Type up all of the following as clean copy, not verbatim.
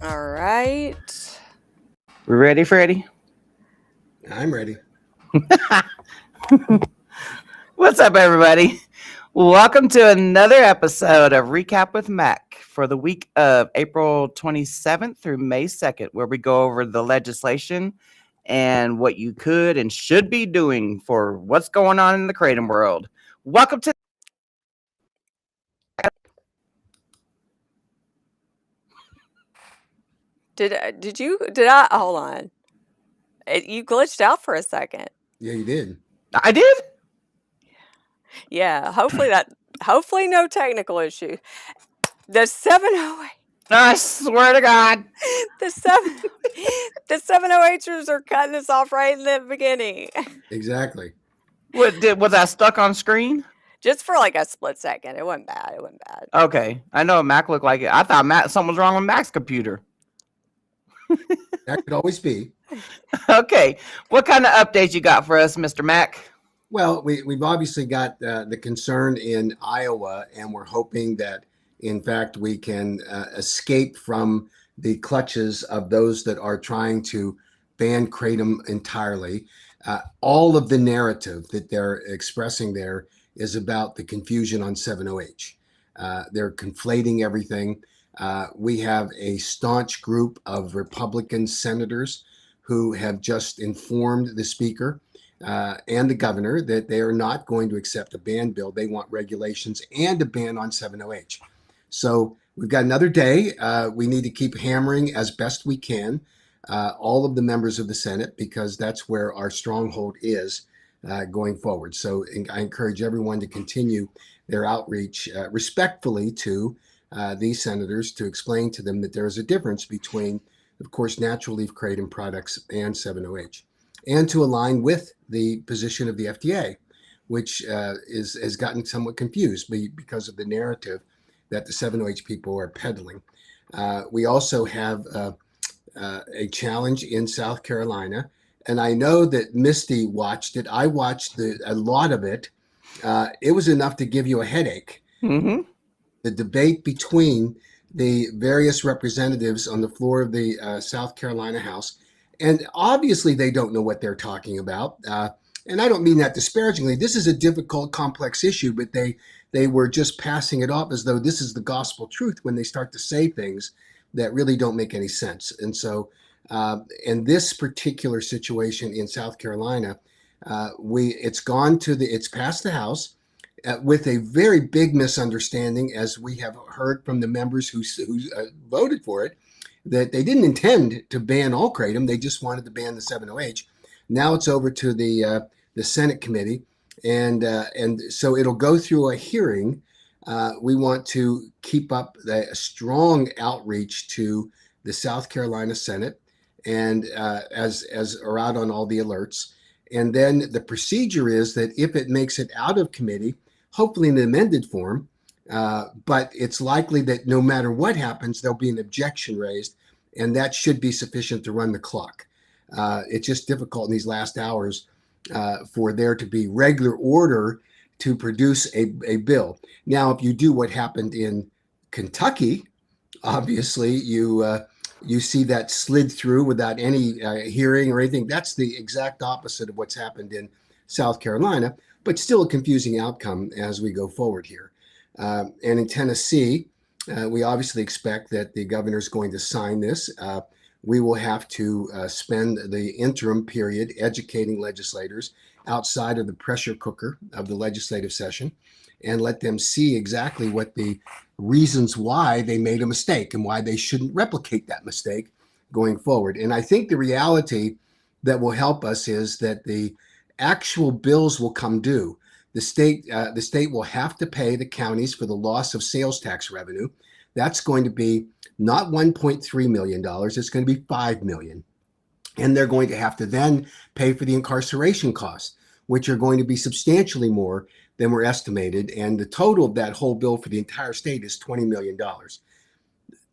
All right. We ready, Freddie? I'm ready. What's up, everybody? Welcome to another episode of Recap with Mac for the week of April 27th through May 2nd, where we go over the legislation and what you could and should be doing for what's going on in the Kratom world. Welcome to Did I hold on? You glitched out for a second. Yeah, you did. I did? Yeah, hopefully no technical issue. The 708 I swear to God. the 708ers are cutting us off right in the beginning. Exactly. Was I stuck on screen? Just for like a split second. It wasn't bad. Okay. I know Mac looked like it. I thought something was wrong with Mac's computer. That could always be. Okay. What kind of updates you got for us, Mr. Mac? Well, we've obviously got the concern in Iowa, and we're hoping that, in fact, we can escape from the clutches of those that are trying to ban Kratom entirely. All of the narrative that they're expressing there is about the confusion on 7-OH. They're conflating everything. We have a staunch group of Republican senators who have just informed the speaker and the governor that they are not going to accept a ban bill. They want regulations and a ban on 7-OH. So we've got another day. We need to keep hammering as best we can all of the members of the Senate, because that's where our stronghold is going forward. So I encourage everyone to continue their outreach respectfully to these senators, to explain to them that there is a difference between, of course, natural leaf kratom products and 7-OH, and to align with the position of the FDA, which has gotten somewhat confused because of the narrative that the 7-OH people are peddling. We also have a challenge in South Carolina, and I know that Misty watched it. I watched a lot of it. It was enough to give you a headache. Mm-hmm. The debate between the various representatives on the floor of the South Carolina House, and obviously they don't know what they're talking about. And I don't mean that disparagingly. This is a difficult, complex issue, but they were just passing it off as though this is the gospel truth when they start to say things that really don't make any sense. And so in this particular situation in South Carolina, it's passed the House with a very big misunderstanding, as we have heard from the members who voted for it, that they didn't intend to ban all kratom. They just wanted to ban the 7-OH. Now it's over to the Senate committee, and so it'll go through a hearing. We want to keep up a strong outreach to the South Carolina Senate, and as are out on all the alerts. And then the procedure is that if it makes it out of committee, hopefully in an amended form, but it's likely that no matter what happens, there'll be an objection raised, and that should be sufficient to run the clock. It's just difficult in these last hours for there to be regular order to produce a bill. Now, if you do what happened in Kentucky, obviously you see that slid through without any hearing or anything. That's the exact opposite of what's happened in South Carolina, but still a confusing outcome as we go forward here. And in Tennessee, we obviously expect that the governor is going to sign this. We will have to spend the interim period educating legislators outside of the pressure cooker of the legislative session, and let them see exactly what the reasons why they made a mistake and why they shouldn't replicate that mistake going forward. And I think the reality that will help us is that the actual bills will come due. The state will have to pay the counties for the loss of sales tax revenue. That's going to be not $1.3 million. It's going to be $5 million. And they're going to have to then pay for the incarceration costs, which are going to be substantially more than were estimated. And the total of that whole bill for the entire state is $20 million.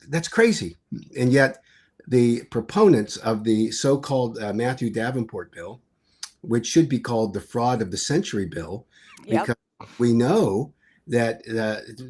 That's crazy. And yet the proponents of the so-called Matthew Davenport bill, which should be called the fraud of the century bill, because we know that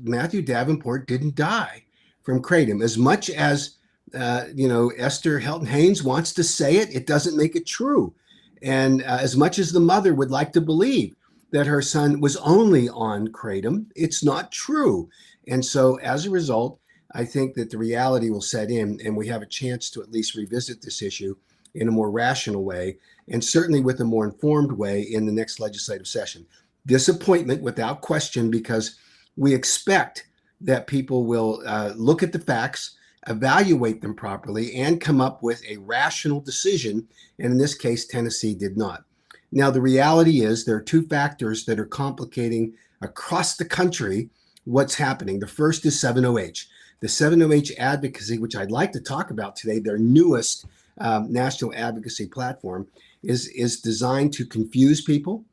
Matthew Davenport didn't die from kratom. As much as Esther Helton Haynes wants to say it, it doesn't make it true. And as much as the mother would like to believe that her son was only on kratom, it's not true. And so as a result, I think that the reality will set in, and we have a chance to at least revisit this issue in a more rational way, and certainly with a more informed way in the next legislative session. Disappointment without question, because we expect that people will look at the facts, evaluate them properly, and come up with a rational decision. And in this case, Tennessee did not. Now, the reality is there are two factors that are complicating across the country what's happening. The first is 7-OH. The 7-OH advocacy, which I'd like to talk about today, their newest national advocacy platform, is designed to confuse people,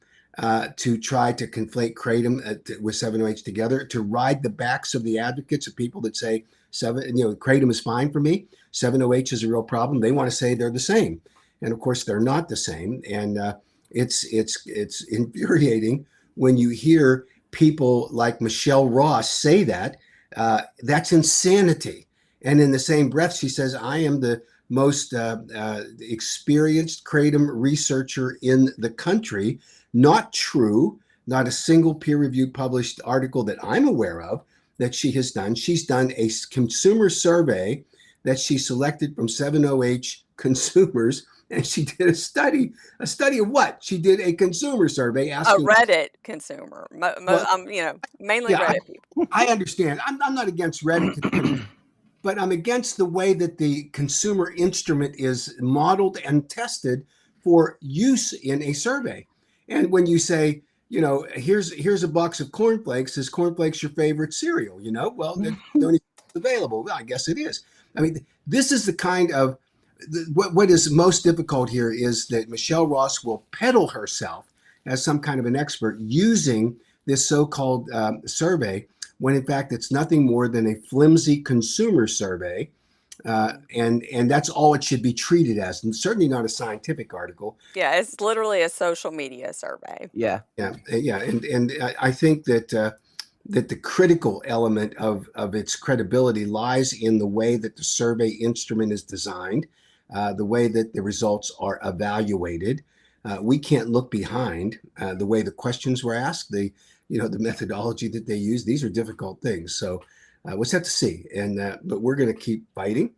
to try to conflate kratom with 7-OH together, to ride the backs of the advocates of people that say kratom is fine for me, 7-OH is a real problem. They want to say they're the same, and of course they're not the same. And it's infuriating when you hear people like Michelle Ross say that. That's insanity. And in the same breath, she says, "I am the most experienced kratom researcher in the country." Not true. Not a single peer-reviewed published article that I'm aware of that she has done. She's done a consumer survey that she selected from 7-OH consumers and she did a study. A study of what? She did a consumer survey A asking. Reddit consumer. Well, Mainly yeah, Reddit people. I understand. I'm not against Reddit, but I'm against the way that the consumer instrument is modeled and tested for use in a survey. And when you say, here's a box of cornflakes, is cornflakes your favorite cereal? Well, the only available. Well, I guess it is. I mean, this is the kind of what is most difficult here is that Michelle Ross will peddle herself as some kind of an expert using this so-called survey, when in fact it's nothing more than a flimsy consumer survey. And that's all it should be treated as, and certainly not a scientific article. Yeah, it's literally a social media survey. Yeah. And I think that that the critical element of its credibility lies in the way that the survey instrument is designed, the way that the results are evaluated. We can't look behind the way the questions were asked, the methodology that they use. These are difficult things. So we'll have to see. But we're going to keep fighting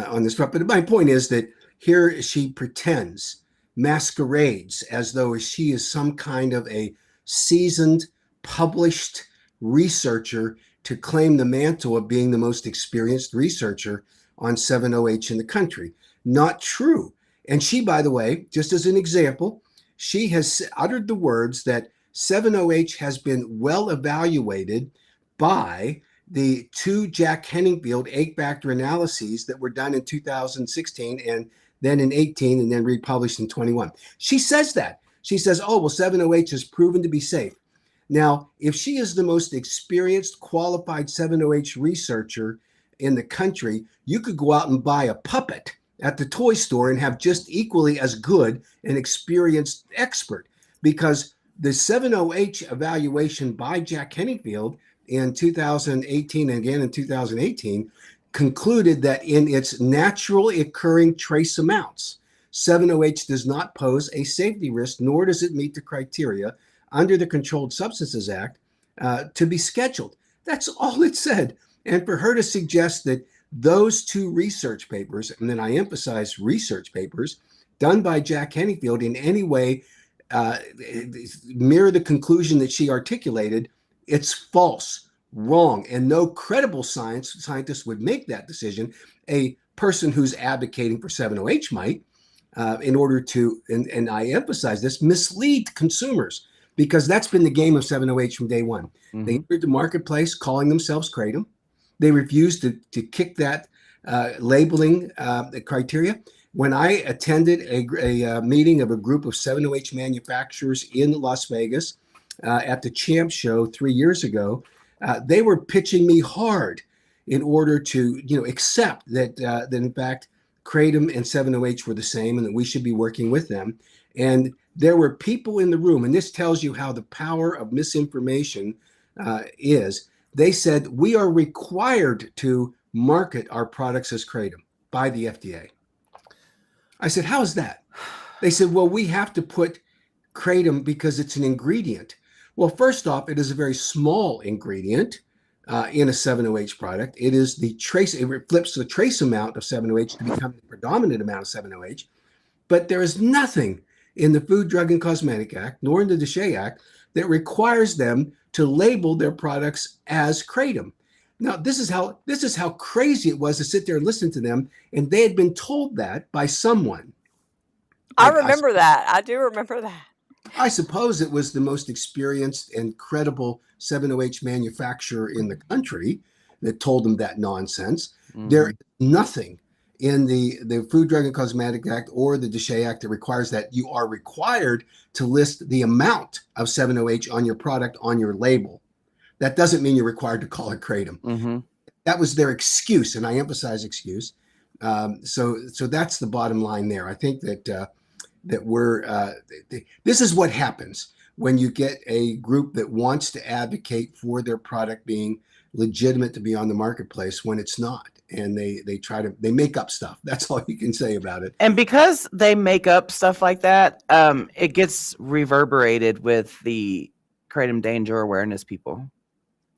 on this front. But my point is that here she pretends, masquerades as though she is some kind of a seasoned, published researcher to claim the mantle of being the most experienced researcher on 7-OH in the country. Not true. And she, by the way, just as an example, she has uttered the words that 7-OH has been well evaluated by the 2 Jack Henningfield egg factor analyses that were done in 2016 and then in 18 and then republished in 21. She says that. She says, oh, well, 7-OH has proven to be safe. Now, if she is the most experienced, qualified 7-OH researcher in the country, you could go out and buy a puppet at the toy store and have just equally as good an experienced expert, because the 7-OH evaluation by Jack Henningfield in 2018 and again in 2018 concluded that in its naturally occurring trace amounts, 7-OH does not pose a safety risk, nor does it meet the criteria under the Controlled Substances Act to be scheduled. That's all it said. And for her to suggest that those 2 research papers, and then I emphasize research papers, done by Jack Henningfield in any way mirror the conclusion that she articulated, it's false, wrong, and no credible scientist would make that decision. A person who's advocating for 7-OH might, in order to, and I emphasize this, mislead consumers, because that's been the game of 7-OH from day one. Mm-hmm. They entered the marketplace calling themselves Kratom. They refused to kick that labeling criteria. When I attended a meeting of a group of 7-OH manufacturers in Las Vegas at the Champ Show 3 years ago, they were pitching me hard in order to accept that in fact Kratom and 7-OH were the same and that we should be working with them. And there were people in the room, and this tells you how the power of misinformation is. They said, we are required to market our products as Kratom by the FDA. I said, how is that? They said, well, we have to put Kratom because it's an ingredient. Well, first off, it is a very small ingredient in a 7-OH product. It is the trace, it flips the trace amount of 7-OH to become the predominant amount of 7-OH. But there is nothing in the Food, Drug, and Cosmetic Act, nor in the DSHEA Act, that requires them to label their products as Kratom. Now, this is how crazy it was to sit there and listen to them, and they had been told that by someone. I remember that. I do remember that. I suppose it was the most experienced and credible 7-OH manufacturer in the country that told them that nonsense. Mm-hmm. There is nothing in the Food, Drug, and Cosmetic Act or the DSHEA Act that requires that. You are required to list the amount of 7-OH on your product on your label. That doesn't mean you're required to call it Kratom. Mm-hmm. That was their excuse, and I emphasize excuse. So that's the bottom line there. I think that this is what happens when you get a group that wants to advocate for their product being legitimate to be on the marketplace when it's not. And they make up stuff. That's all you can say about it. And because they make up stuff like that, it gets reverberated with the Kratom danger awareness people.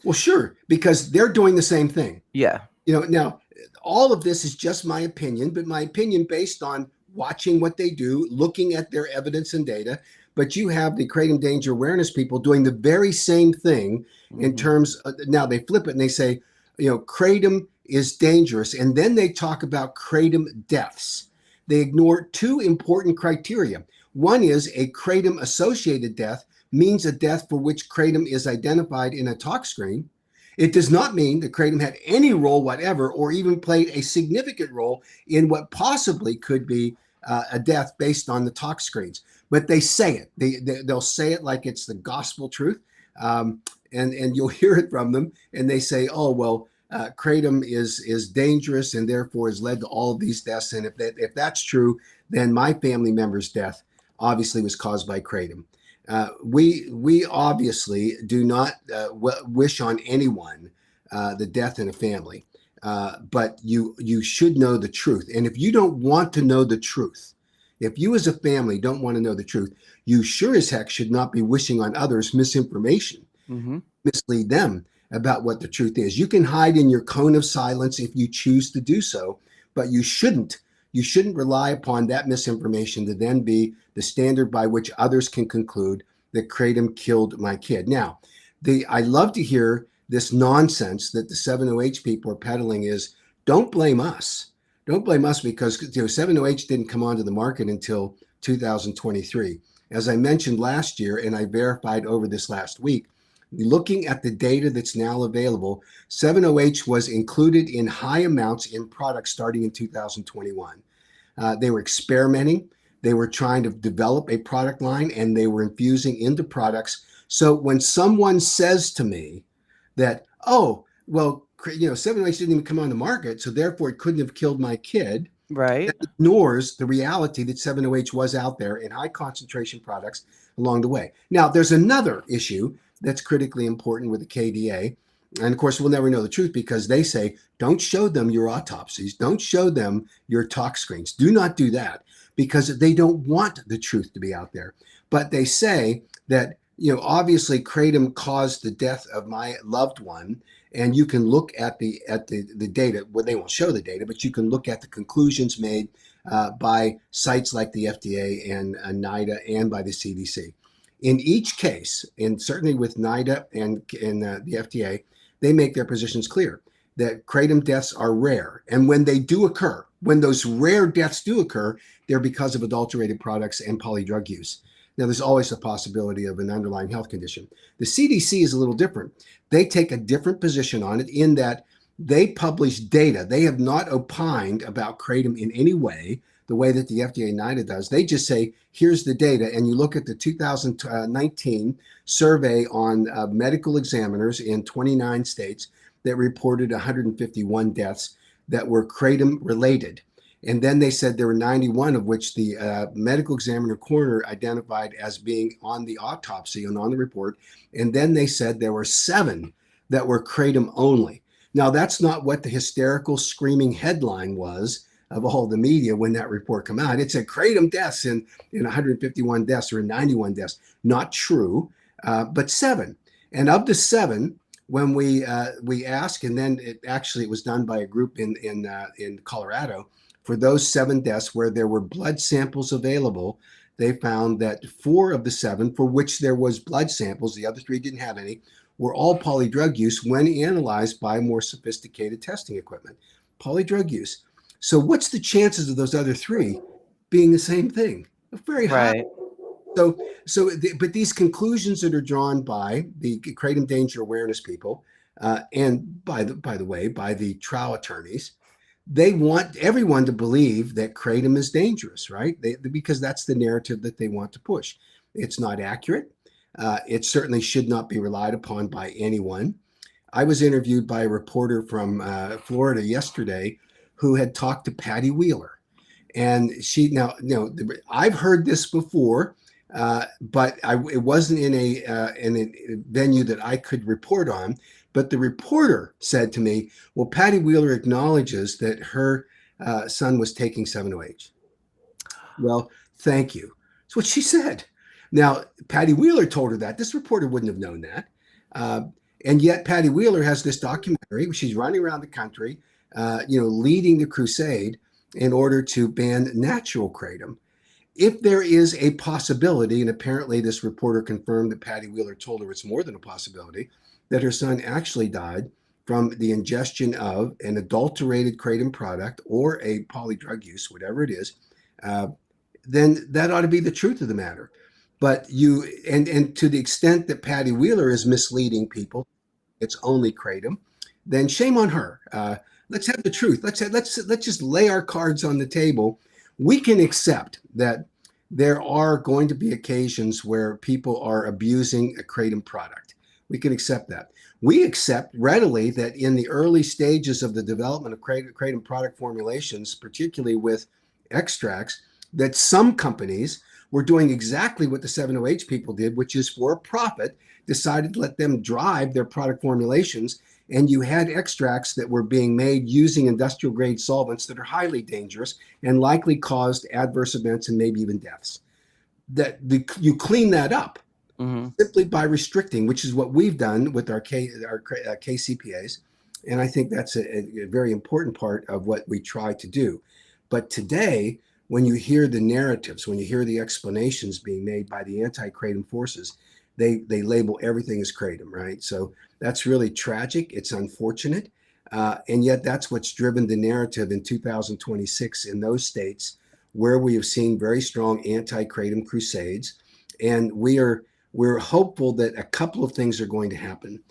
Well, sure, because they're doing the same thing. Yeah. Now all of this is just my opinion, but my opinion based on watching what they do, looking at their evidence and data. But you have the kratom danger awareness people doing the very same thing in terms of, now they flip it and they say, kratom is dangerous. And then they talk about kratom deaths. They ignore two important criteria. One is a kratom associated death means a death for which kratom is identified in a tox screen. It does not mean that kratom had any role whatever, or even played a significant role in what possibly could be a death based on the tox screens. But they say it. They'll say it like it's the gospel truth, and you'll hear it from them. And they say, "Oh well, kratom is dangerous and therefore has led to all of these deaths. And if that's true, then my family member's death obviously was caused by kratom." We obviously do not wish on anyone the death in a family, but you should know the truth. And if you don't want to know the truth, if you as a family don't want to know the truth, you sure as heck should not be wishing on others misinformation, mislead them about what the truth is. You can hide in your cone of silence if you choose to do so, but you shouldn't rely upon that misinformation to then be the standard by which others can conclude that kratom killed my kid. Now, I love to hear this nonsense that the 7-OH people are peddling is, don't blame us. Don't blame us because 7-OH didn't come onto the market until 2023. As I mentioned last year, and I verified over this last week, looking at the data that's now available, 7-OH was included in high amounts in products starting in 2021. They were experimenting. They were trying to develop a product line, and they were infusing into products. So when someone says to me that, oh, well, 7-OH didn't even come on the market, so therefore it couldn't have killed my kid, right, that ignores the reality that 7-OH was out there in high concentration products along the way. Now, there's another issue that's critically important with the KDA. And of course, we'll never know the truth because they say, don't show them your autopsies. Don't show them your tox screens. Do not do that because they don't want the truth to be out there. But they say that, obviously kratom caused the death of my loved one. And you can look at the data. Well, they won't show the data, but you can look at the conclusions made by sites like the FDA and NIDA and by the CDC. In each case, and certainly with NIDA and the FDA, they make their positions clear that kratom deaths are rare. And when they do occur, when those rare deaths do occur, they're because of adulterated products and polydrug use. Now, there's always the possibility of an underlying health condition. The CDC is a little different. They take a different position on it in that they publish data. They have not opined about kratom in any way, the way that the FDA and NIDA does. They just say, here's the data. And you look at the 2019 survey on medical examiners in 29 states that reported 151 deaths that were kratom related. And then they said there were 91 of which the medical examiner coroner identified as being on the autopsy and on the report. And then they said there were 7 that were kratom only. Now, that's not what the hysterical screaming headline was of all the media when that report came out. It said kratom deaths in 151 deaths or 91 deaths. Not true, but 7. And of the 7, when we asked, and then it was done by a group in Colorado, for those 7 deaths where there were blood samples available, they found that 4 of the 7 for which there was blood samples, the other 3 didn't have any, were all polydrug use when analyzed by more sophisticated testing equipment. Polydrug use. So what's the chances of those other 3 being the same thing? Very high. right. But these conclusions that are drawn by the kratom danger awareness people, and by the way, by the trial attorneys, they want everyone to believe that kratom is dangerous, right? Because that's the narrative that they want to push. It's not accurate. It certainly should not be relied upon by anyone. I was interviewed by a reporter from Florida yesterday who had talked to Patty Wheeler. And I've heard this before, but it wasn't in a venue that I could report on. But the reporter said to me, well, Patty Wheeler acknowledges that her son was taking 7-OH. Well, thank you. That's what she said. Now, Patty Wheeler told her that. This reporter wouldn't have known that. And yet Patty Wheeler has this documentary. She's running around the country, leading the crusade in order to ban natural kratom. If there is a possibility, and apparently this reporter confirmed that Patty Wheeler told her it's more than a possibility, that her son actually died from the ingestion of an adulterated kratom product or a polydrug use, whatever it is, then that ought to be the truth of the matter. But and to the extent that Patty Wheeler is misleading people, it's only kratom, then shame on her. Let's have the truth. Let's just lay our cards on the table. We can accept that there are going to be occasions where people are abusing a kratom product. We can accept that. We accept readily that in the early stages of the development of kratom product formulations, particularly with extracts, that some companies were doing exactly what the 7-OH people did, which is for a profit, decided to let them drive their product formulations. And you had extracts that were being made using industrial grade solvents that are highly dangerous and likely caused adverse events and maybe even deaths. You clean that up simply by restricting, which is what we've done with our KCPAs. And I think that's a very important part of what we try to do. But today, when you hear the narratives, when you hear the explanations being made by the anti-kratom forces, they label everything as kratom, right? So that's really tragic. It's unfortunate. And yet that's what's driven the narrative in 2026 in those states where we have seen very strong anti-kratom crusades. And we're hopeful that a couple of things are going to happen.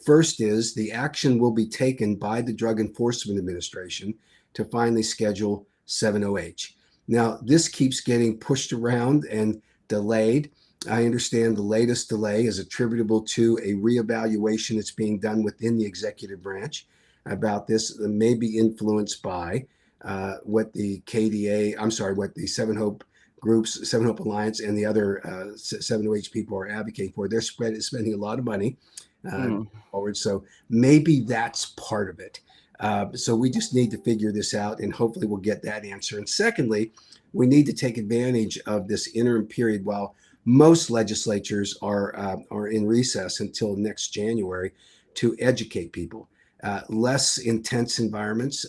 First is the action will be taken by the Drug Enforcement Administration to finally schedule 7-OH. Now, this keeps getting pushed around and delayed. I understand the latest delay is attributable to a reevaluation that's being done within the executive branch about this, may be influenced by what the what the Seven Hope groups, Seven Hope Alliance, and the other 7-OH people are advocating for. They're spending a lot of money forward, so maybe that's part of it. So we just need to figure this out, and hopefully we'll get that answer. And secondly, we need to take advantage of this interim period while most legislatures are in recess until next January to educate people. Less intense environments.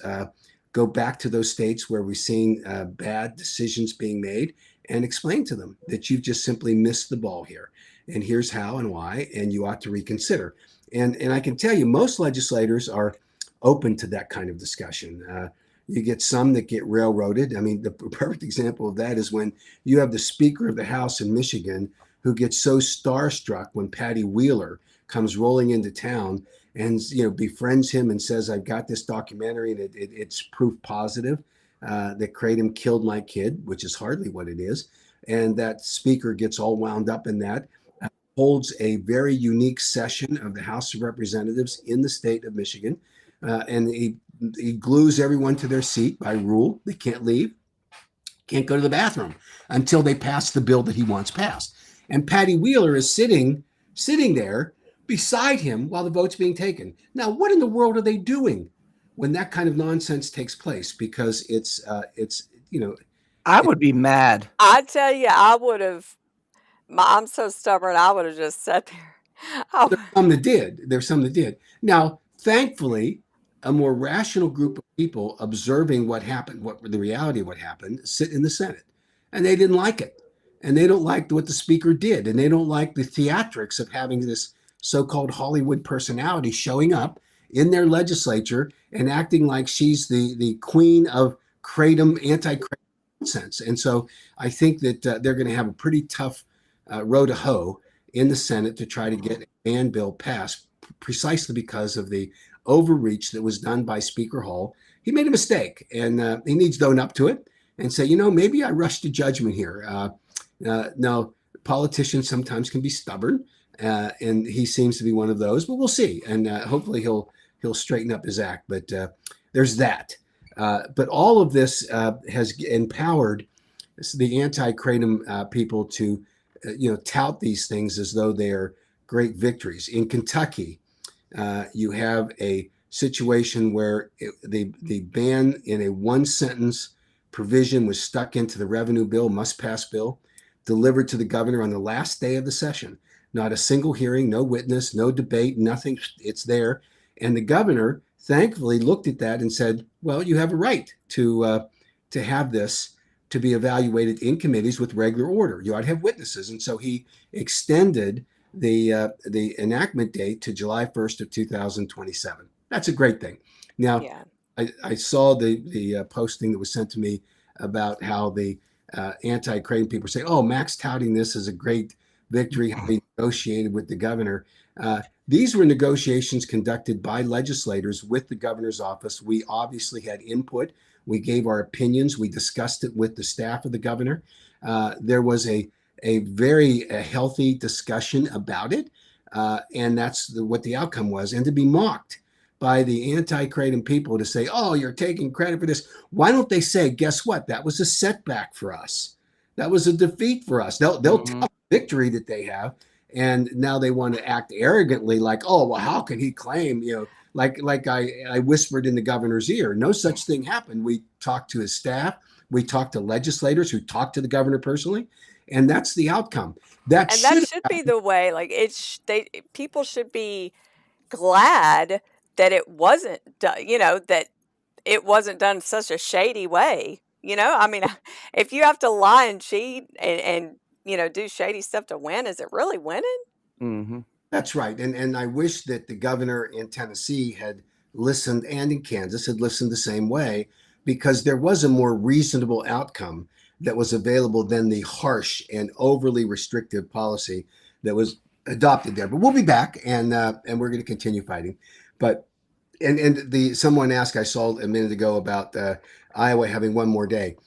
Go back to those states where we've seen bad decisions being made and explain to them that you've just simply missed the ball here. And here's how and why, and you ought to reconsider. And I can tell you, most legislators are open to that kind of discussion. You get some that get railroaded. I mean, the perfect example of that is when you have the Speaker of the House in Michigan who gets so starstruck when Patty Wheeler comes rolling into town and befriends him and says, "I've got this documentary and it's proof positive that kratom killed my kid," which is hardly what it is. And that speaker gets all wound up in that, holds a very unique session of the House of Representatives in the state of Michigan, and he glues everyone to their seat by rule. They can't leave, can't go to the bathroom until they pass the bill that he wants passed. And Patty Wheeler is sitting there beside him while the vote's being taken. Now, what in the world are they doing when that kind of nonsense takes place? Because it's I would be mad. I tell you, I would have. I'm so stubborn. I would have just sat there. There's some that did. Now, thankfully, a more rational group of people observing what happened, what the reality of what happened, sit in the Senate, and they didn't like it, and they don't like what the speaker did, and they don't like the theatrics of having this so-called Hollywood personality showing up in their legislature and acting like she's the queen of kratom, anti-kratom nonsense. And so I think that they're going to have a pretty tough row to hoe in the Senate to try to get a ban bill passed, precisely because of the overreach that was done by Speaker Hall. He made a mistake, and he needs to own up to it and say, maybe I rushed to judgment here. No, politicians sometimes can be stubborn, and he seems to be one of those, but we'll see. And hopefully he'll straighten up his act. But there's that. But all of this has empowered the anti-kratom people to tout these things as though they are great victories. In Kentucky, you have a situation where the ban in a one-sentence provision was stuck into the revenue bill, must-pass bill, delivered to the governor on the last day of the session. Not a single hearing, no witness, no debate, nothing. It's there. And the governor, thankfully, looked at that and said, well, you have a right to to have this to be evaluated in committees with regular order. You ought to have witnesses. And so he extended the enactment date to July 1st of 2027. That's a great thing. Now, Yeah. I saw the posting that was sent to me about how the anti-Kratom people say, "Oh, Mac's touting this as a great victory, how he negotiated with the governor." These were negotiations conducted by legislators with the governor's office. We obviously had input. We gave our opinions. We discussed it with the staff of the governor. There was a very healthy discussion about it, and that's what the outcome was. And to be mocked by the anti-Kratom people to say, "Oh, you're taking credit for this." Why don't they say, "Guess what? That was a setback for us. That was a defeat for us." They'll tell victory that they have, and now they want to act arrogantly, like, "Oh, well, how can he claim?" Like I whispered in the governor's ear. No such thing happened. We talked to his staff. We talked to legislators who talked to the governor personally, and that's the outcome. That should be the way. Like people should be glad that it wasn't done, that it wasn't done such a shady way. I mean, if you have to lie and cheat and do shady stuff to win, is it really winning? Mm-hmm. That's right. And I wish that the governor in Tennessee had listened, and in Kansas had listened the same way, because there was a more reasonable outcome that was available than the harsh and overly restrictive policy that was adopted there. But we'll be back, and we're going to continue fighting. But someone asked, I saw a minute ago, about Iowa having one more day.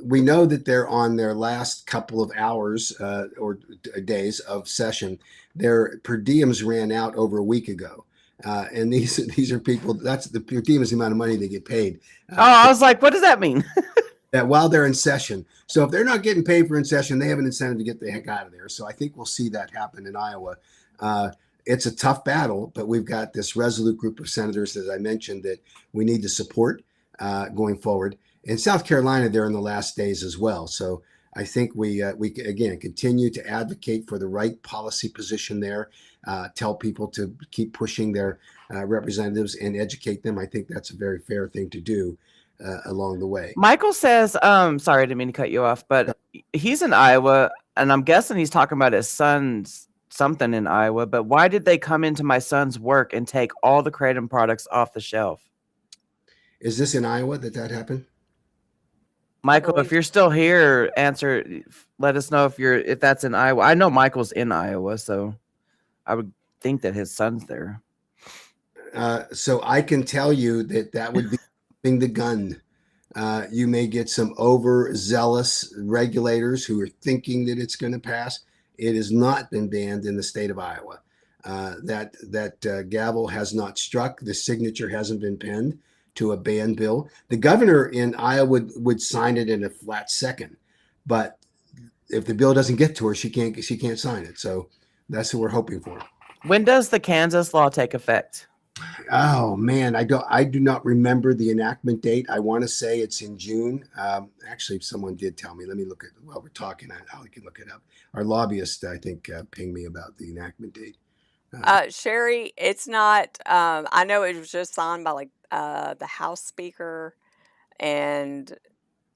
We know that they're on their last couple of hours or days of session. Their per diems ran out over a week ago. And these are people, that's the per diem is the amount of money they get paid. I was like, what does that mean? That while they're in session. So if they're not getting paid for in session, they have an incentive to get the heck out of there. So I think we'll see that happen in Iowa. It's a tough battle, but we've got this resolute group of senators, as I mentioned, that we need to support going forward. In South Carolina, they're in the last days as well. So I think we again continue to advocate for the right policy position there. Tell people to keep pushing their representatives and educate them. I think that's a very fair thing to do along the way. Michael says, sorry, I didn't mean to cut you off, but he's in Iowa, and I'm guessing he's talking about his son's something in Iowa. But why did they come into my son's work and take all the Kratom products off the shelf? Is this in Iowa that happened? Michael, if you're still here, answer. Let us know if that's in Iowa. I know Michael's in Iowa, so I would think that his son's there. So I can tell you that would be the gun. You may get some overzealous regulators who are thinking that it's going to pass. It has not been banned in the state of Iowa. That gavel has not struck. The signature hasn't been penned to a ban bill. The governor in Iowa would sign it in a flat second, but if the bill doesn't get to her, she can't sign it. So that's what we're hoping for. When does the Kansas law take effect? Oh man, I do not remember the enactment date. I want to say it's in June. Actually, someone did tell me. Let me look at while we're talking. I can look it up. Our lobbyist, I think, pinged me about the enactment date. Sherry, it's not. I know it was just signed by the House Speaker, and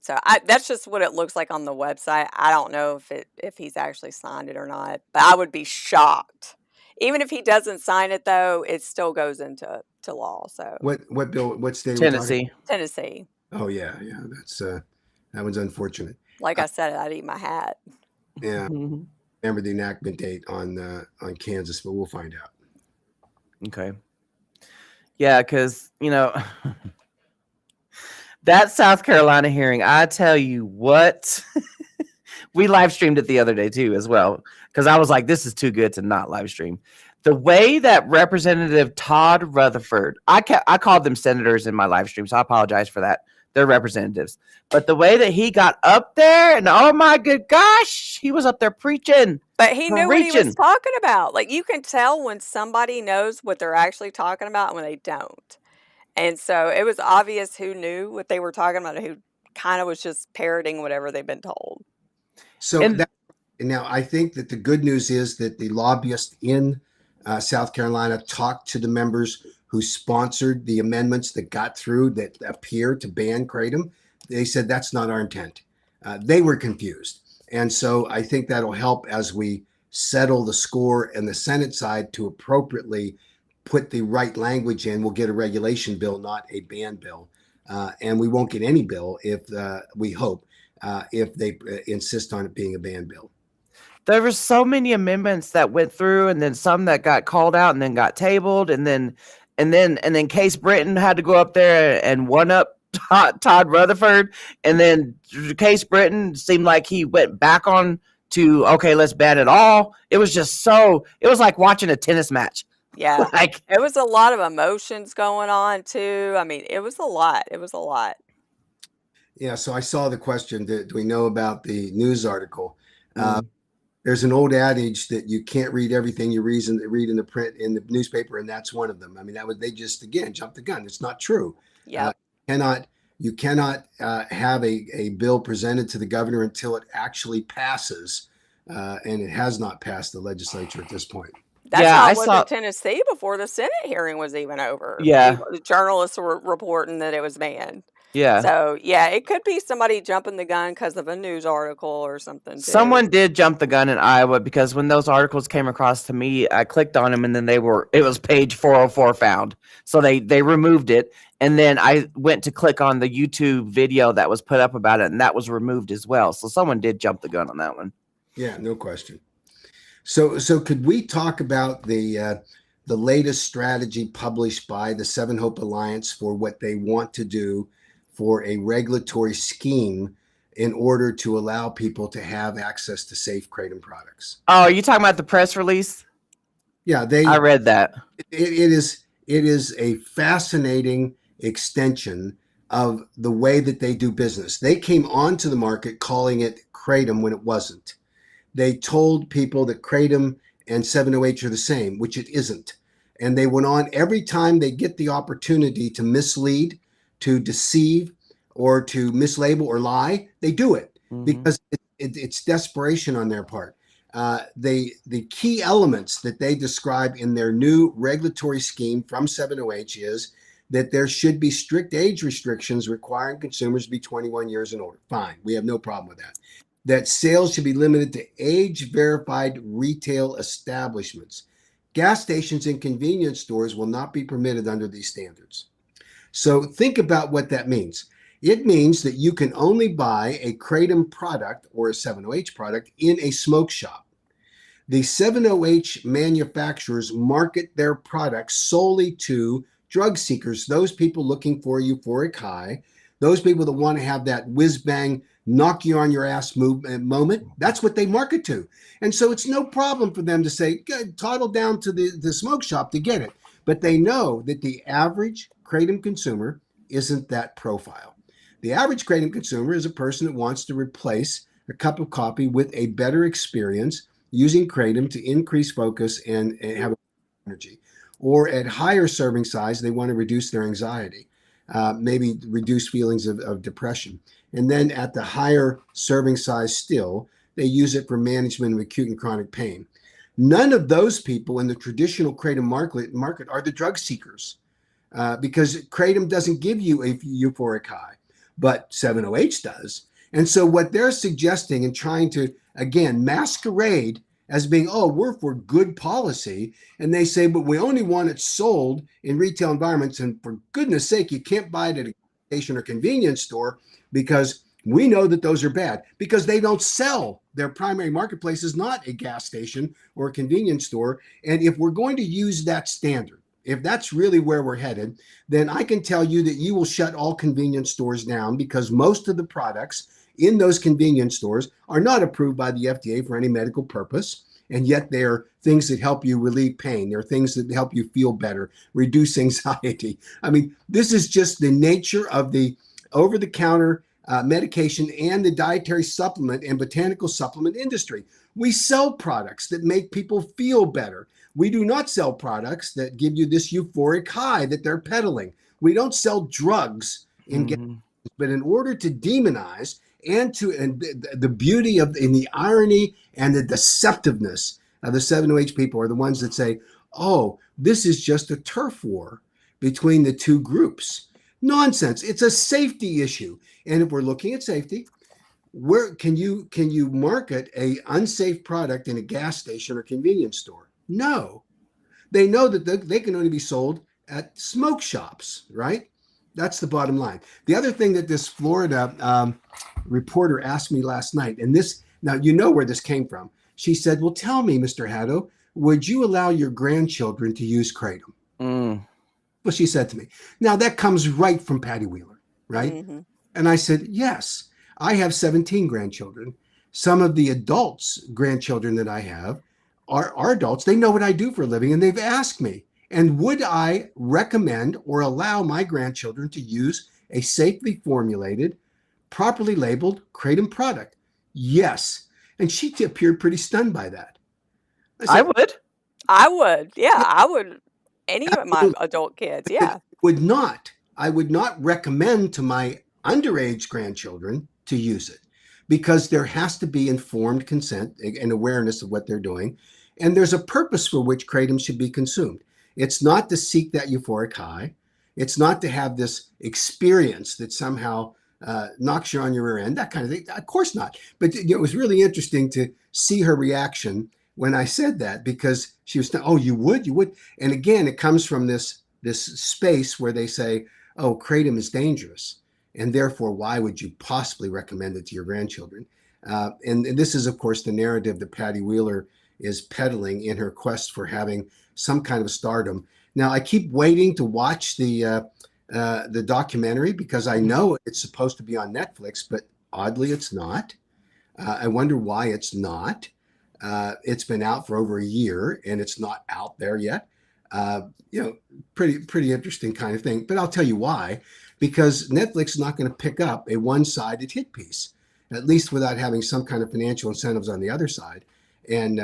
so that's just what it looks like on the website. I don't know if he's actually signed it or not, but I would be shocked. Even if he doesn't sign it, though, it still goes into law. So what bill? What state? Tennessee. Tennessee. Oh yeah. That's that one's unfortunate. Like I said, I'd eat my hat. Yeah. Remember the enactment date on Kansas, but we'll find out. Okay. Yeah, because that South Carolina hearing, I tell you what, we live streamed it the other day too, as well, because I was like, this is too good to not live stream. The way that Representative Todd Rutherford, I called them senators in my live stream, so I apologize for that. They're representatives. But the way that he got up there, and oh my good gosh, he was up there preaching. But he knew what he was talking about. Like, you can tell when somebody knows what they're actually talking about and when they don't. And so it was obvious who knew what they were talking about and who kind of was just parroting whatever they've been told. So now I think that the good news is that the lobbyist in South Carolina talked to the members who sponsored the amendments that got through that appear to ban Kratom. they said that's not our intent. They were confused. And so I think that'll help as we settle the score in the Senate side to appropriately put the right language in. We'll get a regulation bill, not a ban bill. And we won't get any bill if we hope if they insist on it being a ban bill. There were so many amendments that went through, and then some that got called out and then got tabled, and then Case Britton had to go up there and one up Todd Rutherford, and then Case Britton seemed like he went back on to, okay, let's ban it all. It was just it was like watching a tennis match. Yeah. Like, It was a lot of emotions going on too. I mean, it was a lot. It was a lot. Yeah. So I saw the question, do we know about the news article? There's an old adage that you can't read everything you read in the newspaper, and that's one of them. I mean, they just, again, jumped the gun. It's not true. Yeah. You cannot have a bill presented to the governor until it actually passes, and it has not passed the legislature at this point. That's Yeah, how I it was saw- in Tennessee before the Senate hearing was even over. Yeah. The journalists were reporting that it was banned. yeah. So, yeah, it could be somebody jumping the gun because of a news article or something too. Someone did jump the gun in Iowa, because when those articles came across to me, I clicked on them, and then it was page 404 found. So they removed it. And then I went to click on the YouTube video that was put up about it, and that was removed as well. So someone did jump the gun on that one. Yeah, no question. So could we talk about the latest strategy published by the Seven Hope Alliance for what they want to do for a regulatory scheme in order to allow people to have access to safe Kratom products? Oh, are you talking about the press release? Yeah, I read that. It is a fascinating extension of the way that they do business. They came onto the market calling it Kratom when it wasn't. They told people that Kratom and 7-OH are the same, which it isn't. And they went on every time they get the opportunity to mislead, to deceive, or to mislabel or lie, they do it because it's desperation on their part. The key elements that they describe in their new regulatory scheme from 7-OH is that there should be strict age restrictions requiring consumers to be 21 years and older. Fine, we have no problem with that. That sales should be limited to age-verified retail establishments. Gas stations and convenience stores will not be permitted under these standards. So think about what that means. It means that you can only buy a Kratom product or a 7-OH product in a smoke shop. The 7-OH manufacturers market their products solely to drug seekers, those people looking for euphoric high, those people that want to have that whiz-bang, knock you on your ass moment. That's what they market to. And so it's no problem for them to say, toddle down to the smoke shop to get it. But they know that the average Kratom consumer isn't that profile. The average Kratom consumer is a person that wants to replace a cup of coffee with a better experience using Kratom to increase focus and have energy. Or at higher serving size, they want to reduce their anxiety, maybe reduce feelings of depression. And then at the higher serving size still, they use it for management of acute and chronic pain. None of those people in the traditional Kratom market are the drug seekers because Kratom doesn't give you a euphoric high, but 7-OH does. And so what they're suggesting and trying to, again, masquerade as being, we're for good policy. And they say, but we only want it sold in retail environments. And for goodness sake, you can't buy it at a station or convenience store because we know that those are bad because they don't sell. Their primary marketplace is not a gas station or a convenience store. And if we're going to use that standard, if that's really where we're headed, then I can tell you that you will shut all convenience stores down because most of the products in those convenience stores are not approved by the FDA for any medical purpose. And yet they're things that help you relieve pain. They're things that help you feel better, reduce anxiety. I mean, this is just the nature of the over-the-counter medication and the dietary supplement and botanical supplement industry. We sell products that make people feel better. We do not sell products that give you this euphoric high that they're peddling. We don't sell drugs but in order to demonize and the beauty of and the irony and the deceptiveness of the 7-OH people are the ones that say, this is just a turf war between the two groups. Nonsense. It's a safety issue. And if we're looking at safety, where can you market a unsafe product in a gas station or convenience store? No. They know that they can only be sold at smoke shops, right? That's the bottom line. The other thing that this Florida reporter asked me last night, and this, now you know where this came from. She said, well, tell me, Mr. Haddo, would you allow your grandchildren to use Kratom? Well, she said to me. Now that comes right from Patty Wheeler, right? Mm-hmm. And I said, yes, I have 17 grandchildren. Some of the adults' grandchildren that I have are adults. They know what I do for a living, and they've asked me, and would I recommend or allow my grandchildren to use a safely formulated, properly labeled Kratom product? Yes. And she appeared pretty stunned by that. I would. I would. Yeah, I would. Any of my adult kids. Yeah. I would not recommend to my underage grandchildren to use it, because there has to be informed consent and awareness of what they're doing. And there's a purpose for which Kratom should be consumed. It's not to seek that euphoric high. It's not to have this experience that somehow knocks you on your rear end, that kind of thing. Of course not. But it was really interesting to see her reaction when I said that, because she was, oh, you would? And again, it comes from this space where they say, oh, Kratom is dangerous, and therefore, why would you possibly recommend it to your grandchildren? And this is, of course, the narrative that Patty Wheeler is peddling in her quest for having some kind of stardom. Now, I keep waiting to watch the documentary, because I know it's supposed to be on Netflix, but oddly, it's not. I wonder why it's not. It's been out for over a year, and it's not out there yet. Pretty interesting kind of thing. But I'll tell you why. Because Netflix is not going to pick up a one-sided hit piece, at least without having some kind of financial incentives on the other side. And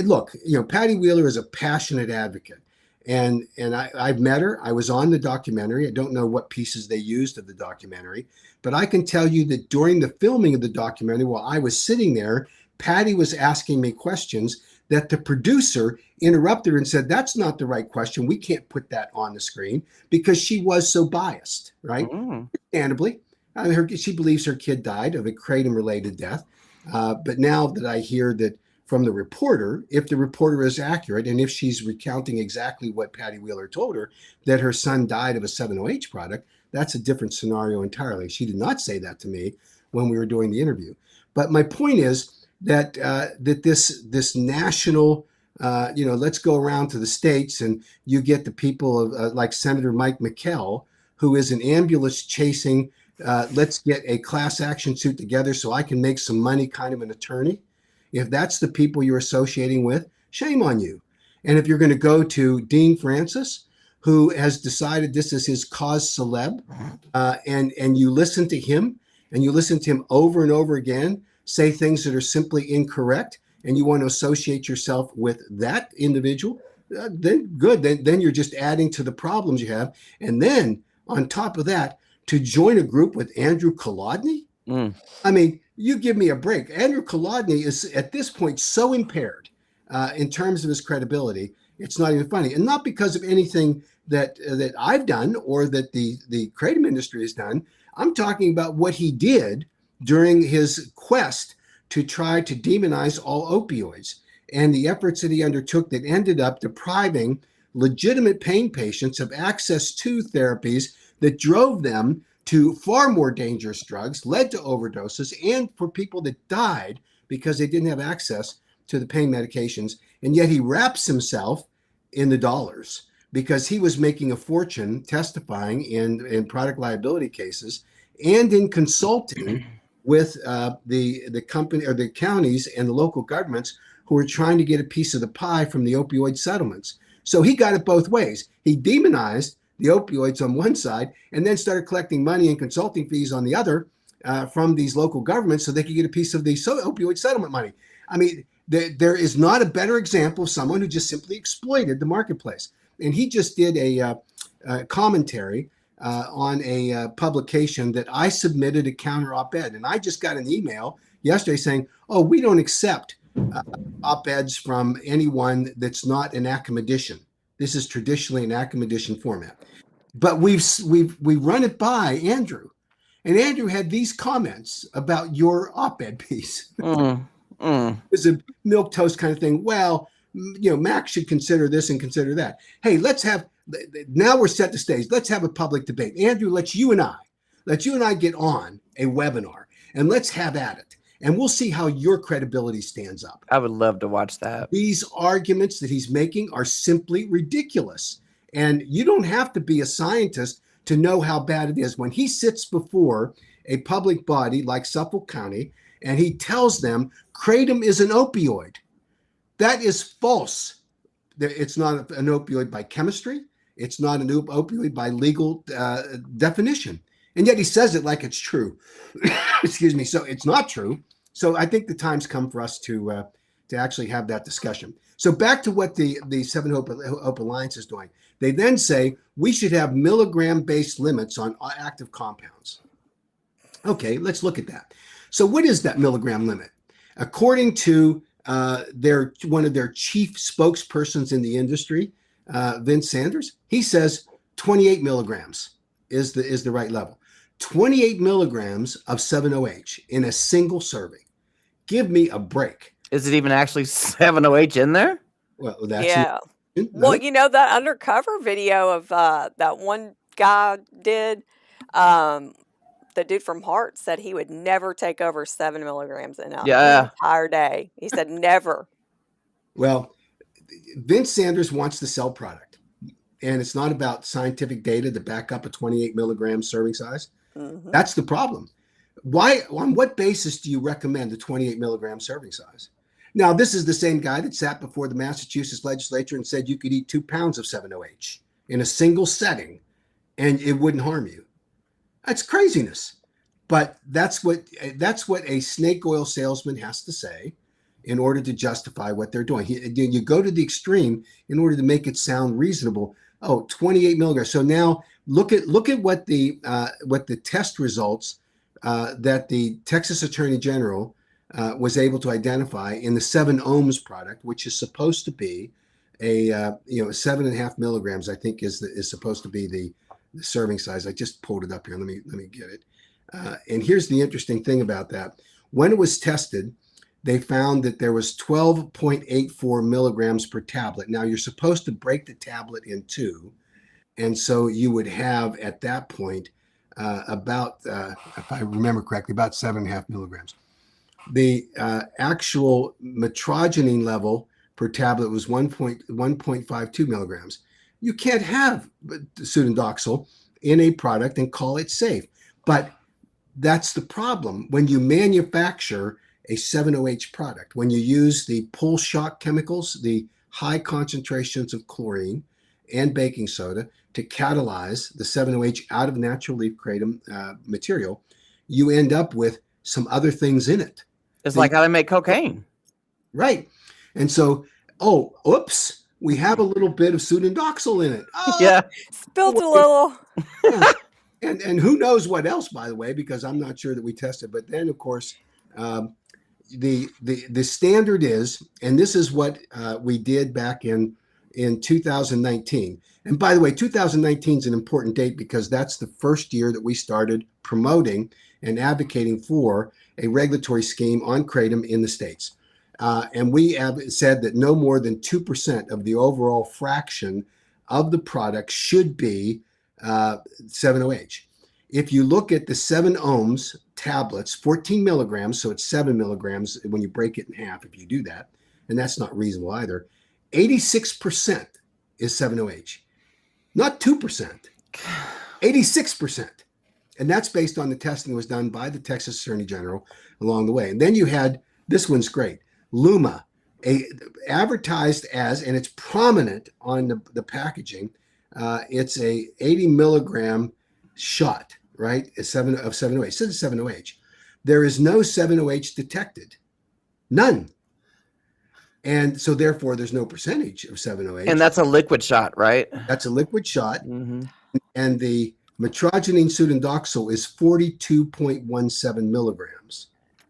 look, Patty Wheeler is a passionate advocate, and I've met her. I was on the documentary. I don't know what pieces they used of the documentary, but I can tell you that during the filming of the documentary, while I was sitting there, Patty was asking me questions that the producer interrupted her and said, that's not the right question. We can't put that on the screen, because she was so biased, right? Understandably. She believes her kid died of a Kratom-related death. But now that I hear that from the reporter, if the reporter is accurate, and if she's recounting exactly what Patty Wheeler told her, that her son died of a 7-OH product, that's a different scenario entirely. She did not say that to me when we were doing the interview. But my point is, that this national, let's go around to the states, and you get the people of like Senator Mike McKell, who is an ambulance chasing, let's get a class action suit together so I can make some money kind of an attorney. If that's the people you're associating with, shame on you. And if you're going to go to Dean Francis, who has decided this is his cause celeb, and you listen to him, and you listen to him over and over again, say things that are simply incorrect, and you want to associate yourself with that individual, then good. Then you're just adding to the problems you have. And then on top of that, to join a group with Andrew Kolodny? I mean, you give me a break. Andrew Kolodny is at this point so impaired in terms of his credibility, it's not even funny. And not because of anything that I've done or that the Kratom industry has done. I'm talking about what he did during his quest to try to demonize all opioids, and the efforts that he undertook that ended up depriving legitimate pain patients of access to therapies that drove them to far more dangerous drugs, led to overdoses, and for people that died because they didn't have access to the pain medications. And yet he wraps himself in the dollars, because he was making a fortune testifying in product liability cases and in consulting with the company or the counties and the local governments who were trying to get a piece of the pie from the opioid settlements. So he got it both ways. He demonized the opioids on one side and then started collecting money and consulting fees on the other from these local governments so they could get a piece of the opioid settlement money. I mean, there is not a better example of someone who just simply exploited the marketplace. And he just did a commentary on a publication that I submitted a counter op-ed. And I just got an email yesterday saying, oh, we don't accept op-eds from anyone that's not an Academician. This is traditionally an Academician format. But we run it by Andrew, and Andrew had these comments about your op-ed piece. It's a milk toast kind of thing. Well, Mac should consider this and consider that. Hey, now we're set the stage. Let's have a public debate. Andrew, let's you and I get on a webinar and let's have at it. And we'll see how your credibility stands up. I would love to watch that. These arguments that he's making are simply ridiculous. And you don't have to be a scientist to know how bad it is. When he sits before a public body like Suffolk County and he tells them kratom is an opioid, that is false. It's not an opioid by chemistry. It's not an opioid by legal definition. And yet he says it like it's true. Excuse me. So it's not true. So I think the time's come for us to actually have that discussion. So back to what the Seven Hope Alliance is doing. They then say we should have milligram-based limits on active compounds. Okay, let's look at that. So what is that milligram limit? According to one of their chief spokespersons in the industry, Vince Sanders, he says 28 milligrams is the right level. 28 milligrams of 7-OH in a single serving. Give me a break. Is it even actually 7-OH in there? Well, that's Yeah. Well, that undercover video of that one guy did, the dude from Heart said he would never take over 7 milligrams in an entire day. He said never. Well, Vince Sanders wants to sell product, and it's not about scientific data to back up a 28 milligram serving size. Mm-hmm. That's the problem. Why? On what basis do you recommend the 28 milligram serving size? Now, this is the same guy that sat before the Massachusetts legislature and said you could eat 2 pounds of 7-OH in a single setting and it wouldn't harm you. That's craziness. But that's what a snake oil salesman has to say in order to justify what they're doing. You go to the extreme in order to make it sound reasonable. Oh, 28 milligrams. So now look at what the test results that the Texas Attorney General was able to identify in the 7-ohms product, which is supposed to be a 7.5 milligrams. I think is supposed to be the serving size. I just pulled it up here. Let me get it. And here's the interesting thing about that. When it was tested, they found that there was 12.84 milligrams per tablet. Now you're supposed to break the tablet in 2, and so you would have at that point about, if I remember correctly, about 7.5 milligrams. The actual metrogenine level per tablet was 1.52 milligrams. You can't have pseudodoxil in a product and call it safe. But that's the problem. When you manufacture a 7-OH product, when you use the pull shock chemicals, the high concentrations of chlorine and baking soda to catalyze the 7-OH out of natural leaf kratom material, you end up with some other things in it. It's like how they make cocaine. Right. And so, oops, we have a little bit of pseudodoxil in it. Oh, yeah. Spilled a little. Yeah. And who knows what else, by the way, because I'm not sure that we tested. But then, of course, the standard is, and this is what we did back in 2019. And by the way, 2019 is an important date because that's the first year that we started promoting and advocating for a regulatory scheme on kratom in the States. And we have said that no more than 2% of the overall fraction of the product should be 7-OH. If you look at the 7-ohms tablets, 14 milligrams, so it's 7 milligrams when you break it in half, if you do that, and that's not reasonable either, 86% is 7-OH. Not 2%, 86%. And that's based on the testing that was done by the Texas Attorney General along the way. And then you had, this one's great, Luma, advertised as, and it's prominent on the packaging, it's a 80 milligram shot, right? Of 7-OH. It says 7-OH. There is no 7-OH detected. None. And so therefore there's no percentage of 7-OH. And that's a liquid shot, right? That's a liquid shot. Mm-hmm. And the metrogenine pseudodoxil is 42.17 milligrams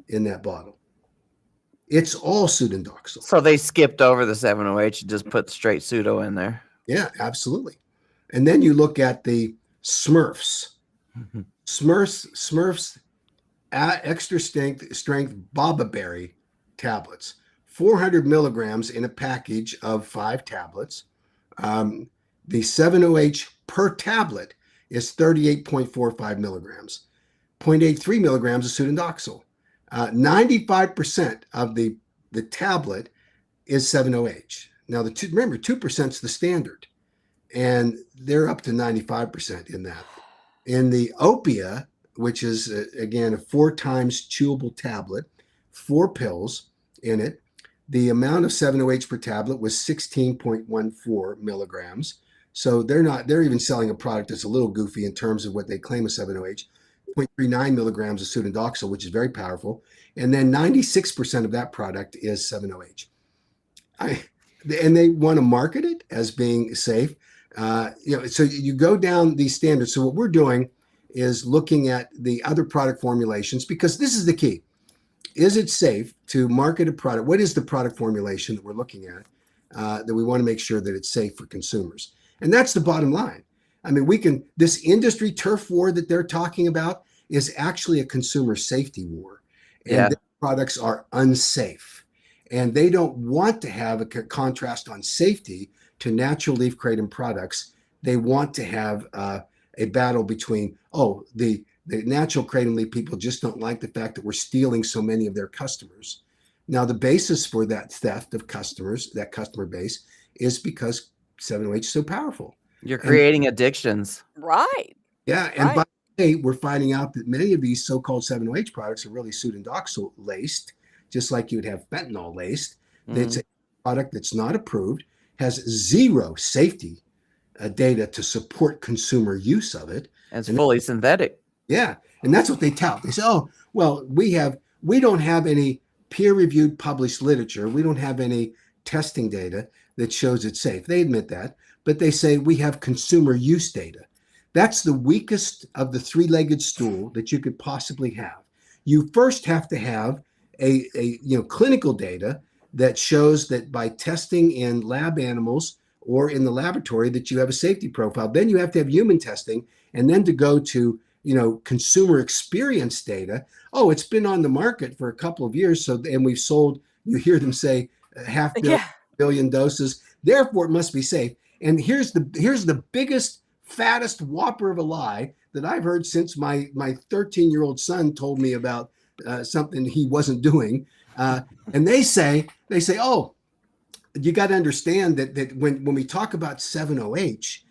in that bottle. It's all pseudodoxil. So they skipped over the 7-OH and just put straight pseudo in there. Yeah, absolutely. And then you look at the Smurfs. Smurfs extra strength Baba Berry tablets, 400 milligrams in a package of 5 tablets. The 7OH per tablet is 38.45 milligrams, 0.83 milligrams of pseudodoxil. 95% of the tablet is 7OH. Now, remember, 2% is the standard, and they're up to 95% in that. In the Opia, which is, again, a 4 times chewable tablet, 4 pills in it, the amount of 7OH per tablet was 16.14 milligrams. So they're even selling a product that's a little goofy in terms of what they claim is 7OH, 0.39 milligrams of pseudodoxil, which is very powerful. And then 96% of that product is 7OH. And they want to market it as being safe. So you go down these standards. So what we're doing is looking at the other product formulations, because this is the key. Is it safe to market a product? What is the product formulation that we're looking at that we want to make sure that it's safe for consumers? And that's the bottom line. I mean, this industry turf war that they're talking about is actually a consumer safety war. And the products are unsafe. And they don't want to have a contrast on safety to natural leaf kratom products. They want to have a battle between, the natural kratom leaf people just don't like the fact that we're stealing so many of their customers. Now, the basis for that theft of customers, that customer base, is because 7OH is so powerful. You're creating addictions. Right. Yeah. And by the way, we're finding out that many of these so-called 7OH products are really pseudodoxil laced, just like you would have fentanyl laced. It's a product that's not approved, has zero safety data to support consumer use of it. It's fully synthetic. Yeah. And that's what they tout. They say, we don't have any peer-reviewed published literature. We don't have any testing data that shows it's safe. They admit that, but they say we have consumer use data. That's the weakest of the 3-legged stool that you could possibly have. You first have to have a clinical data that shows that by testing in lab animals or in the laboratory that you have a safety profile. Then you have to have human testing, and then to go to consumer experience data. Oh, it's been on the market for a couple of years, and we've sold. You hear them say 500 million doses. Therefore, it must be safe. And here's the biggest, fattest whopper of a lie that I've heard since my 13-year-old son told me about something he wasn't doing. And they say, oh, you got to understand that when we talk about 7OH,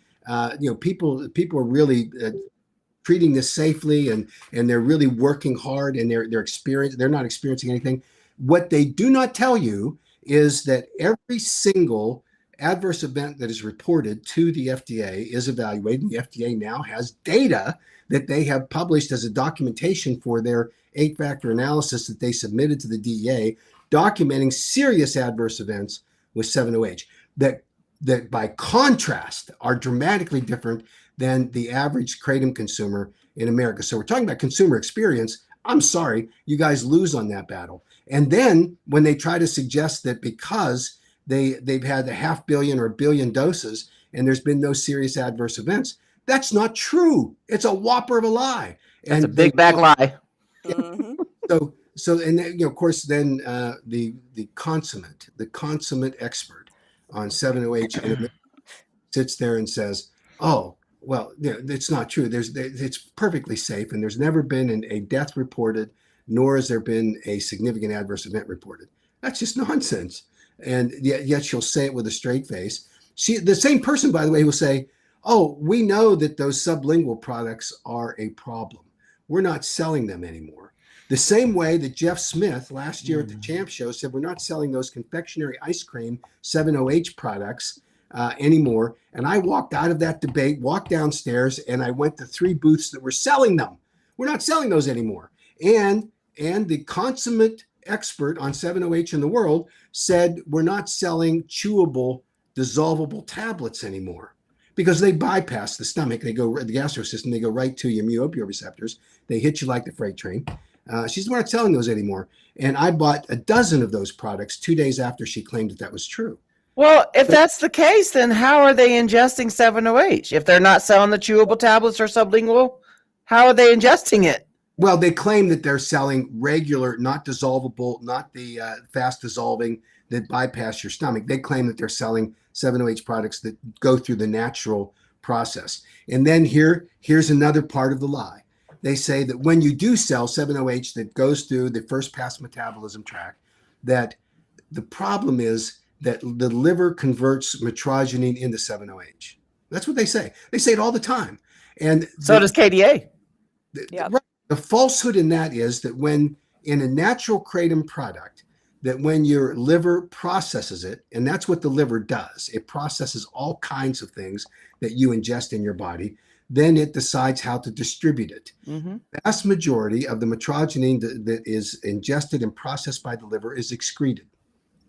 people are really treating this safely, and they're really working hard, and they're not experiencing anything. What they do not tell you is that every single adverse event that is reported to the FDA is evaluated. And the FDA now has data that they have published as a documentation for their 8-factor analysis that they submitted to the DEA, documenting serious adverse events with 7OH that by contrast are dramatically different than the average kratom consumer in America. So we're talking about consumer experience. I'm sorry, you guys lose on that battle. And then when they try to suggest that because they've had 500 million or 1 billion doses and there's been no serious adverse events, that's not true. It's a whopper of a lie. That's a big back lie. So and then, of course, then the consummate expert on 7OH sits there and says, "Oh, well, it's not true. It's perfectly safe, and there's never been a death reported, nor has there been a significant adverse event reported." That's just nonsense. And yet she'll say it with a straight face. The same person, by the way, will say, "Oh, we know that those sublingual products are a problem. We're not selling them anymore." The same way that Jeff Smith last year at the Champ Show said, "We're not selling those confectionery ice cream 7OH products anymore." And I walked out of that debate, walked downstairs, and I went to 3 booths that were selling them. We're not selling those anymore. And the consummate expert on 7OH in the world said, we're not selling chewable, dissolvable tablets anymore because they bypass the stomach. They go the gastro system. They go right to your mu-opioid receptors. They hit you like the freight train. She said, we're not selling those anymore. And I bought a dozen of those products 2 days after she claimed that was true. Well, if that's the case, then how are they ingesting 7-OH? If they're not selling the chewable tablets or sublingual, how are they ingesting it? Well, they claim that they're selling regular, not dissolvable, not the fast dissolving that bypass your stomach. They claim that they're selling 7-OH products that go through the natural process. And then here's another part of the lie. They say that when you do sell 7-OH that goes through the first pass metabolism tract, that the problem is that the liver converts metrogene into 7-OH. That's what they say. They say it all the time. And So does KDA. Yep. The falsehood in that is that when in a natural kratom product, that when your liver processes it, and that's what the liver does, it processes all kinds of things that you ingest in your body, then it decides how to distribute it. Mm-hmm. The vast majority of the metrogene that is ingested and processed by the liver is excreted.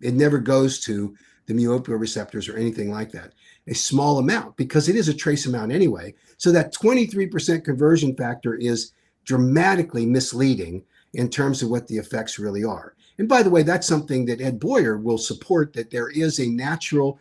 It never goes to the mu-opioid receptors or anything like that. A small amount, because it is a trace amount anyway. So that 23% conversion factor is dramatically misleading in terms of what the effects really are. And by the way, that's something that Ed Boyer will support, that there is a natural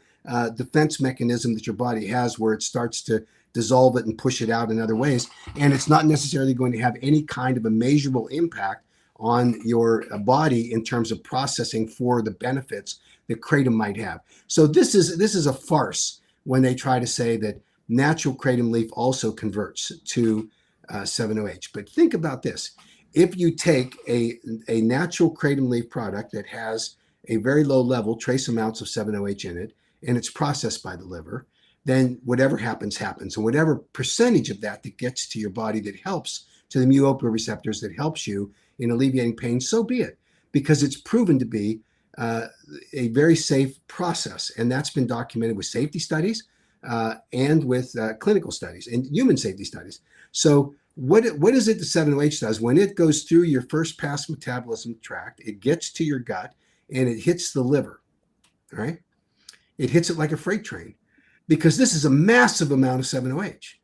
defense mechanism that your body has where it starts to dissolve it and push it out in other ways. And it's not necessarily going to have any kind of a measurable impact on your body in terms of processing for the benefits that kratom might have. So this is a farce when they try to say that natural kratom leaf also converts to 7-OH. But think about this. If you take a natural kratom leaf product that has a very low level, trace amounts of 7-OH in it, and it's processed by the liver, then whatever happens, happens. And whatever percentage of that gets to your body that helps to the mu-opioid receptors, that helps you in alleviating pain, so be it, because it's proven to be a very safe process. And that's been documented with safety studies and with clinical studies and human safety studies. So what is it the 7-OH does? When it goes through your first pass metabolism tract, it gets to your gut and it hits the liver, right? It hits it like a freight train, because this is a massive amount of 7-OH.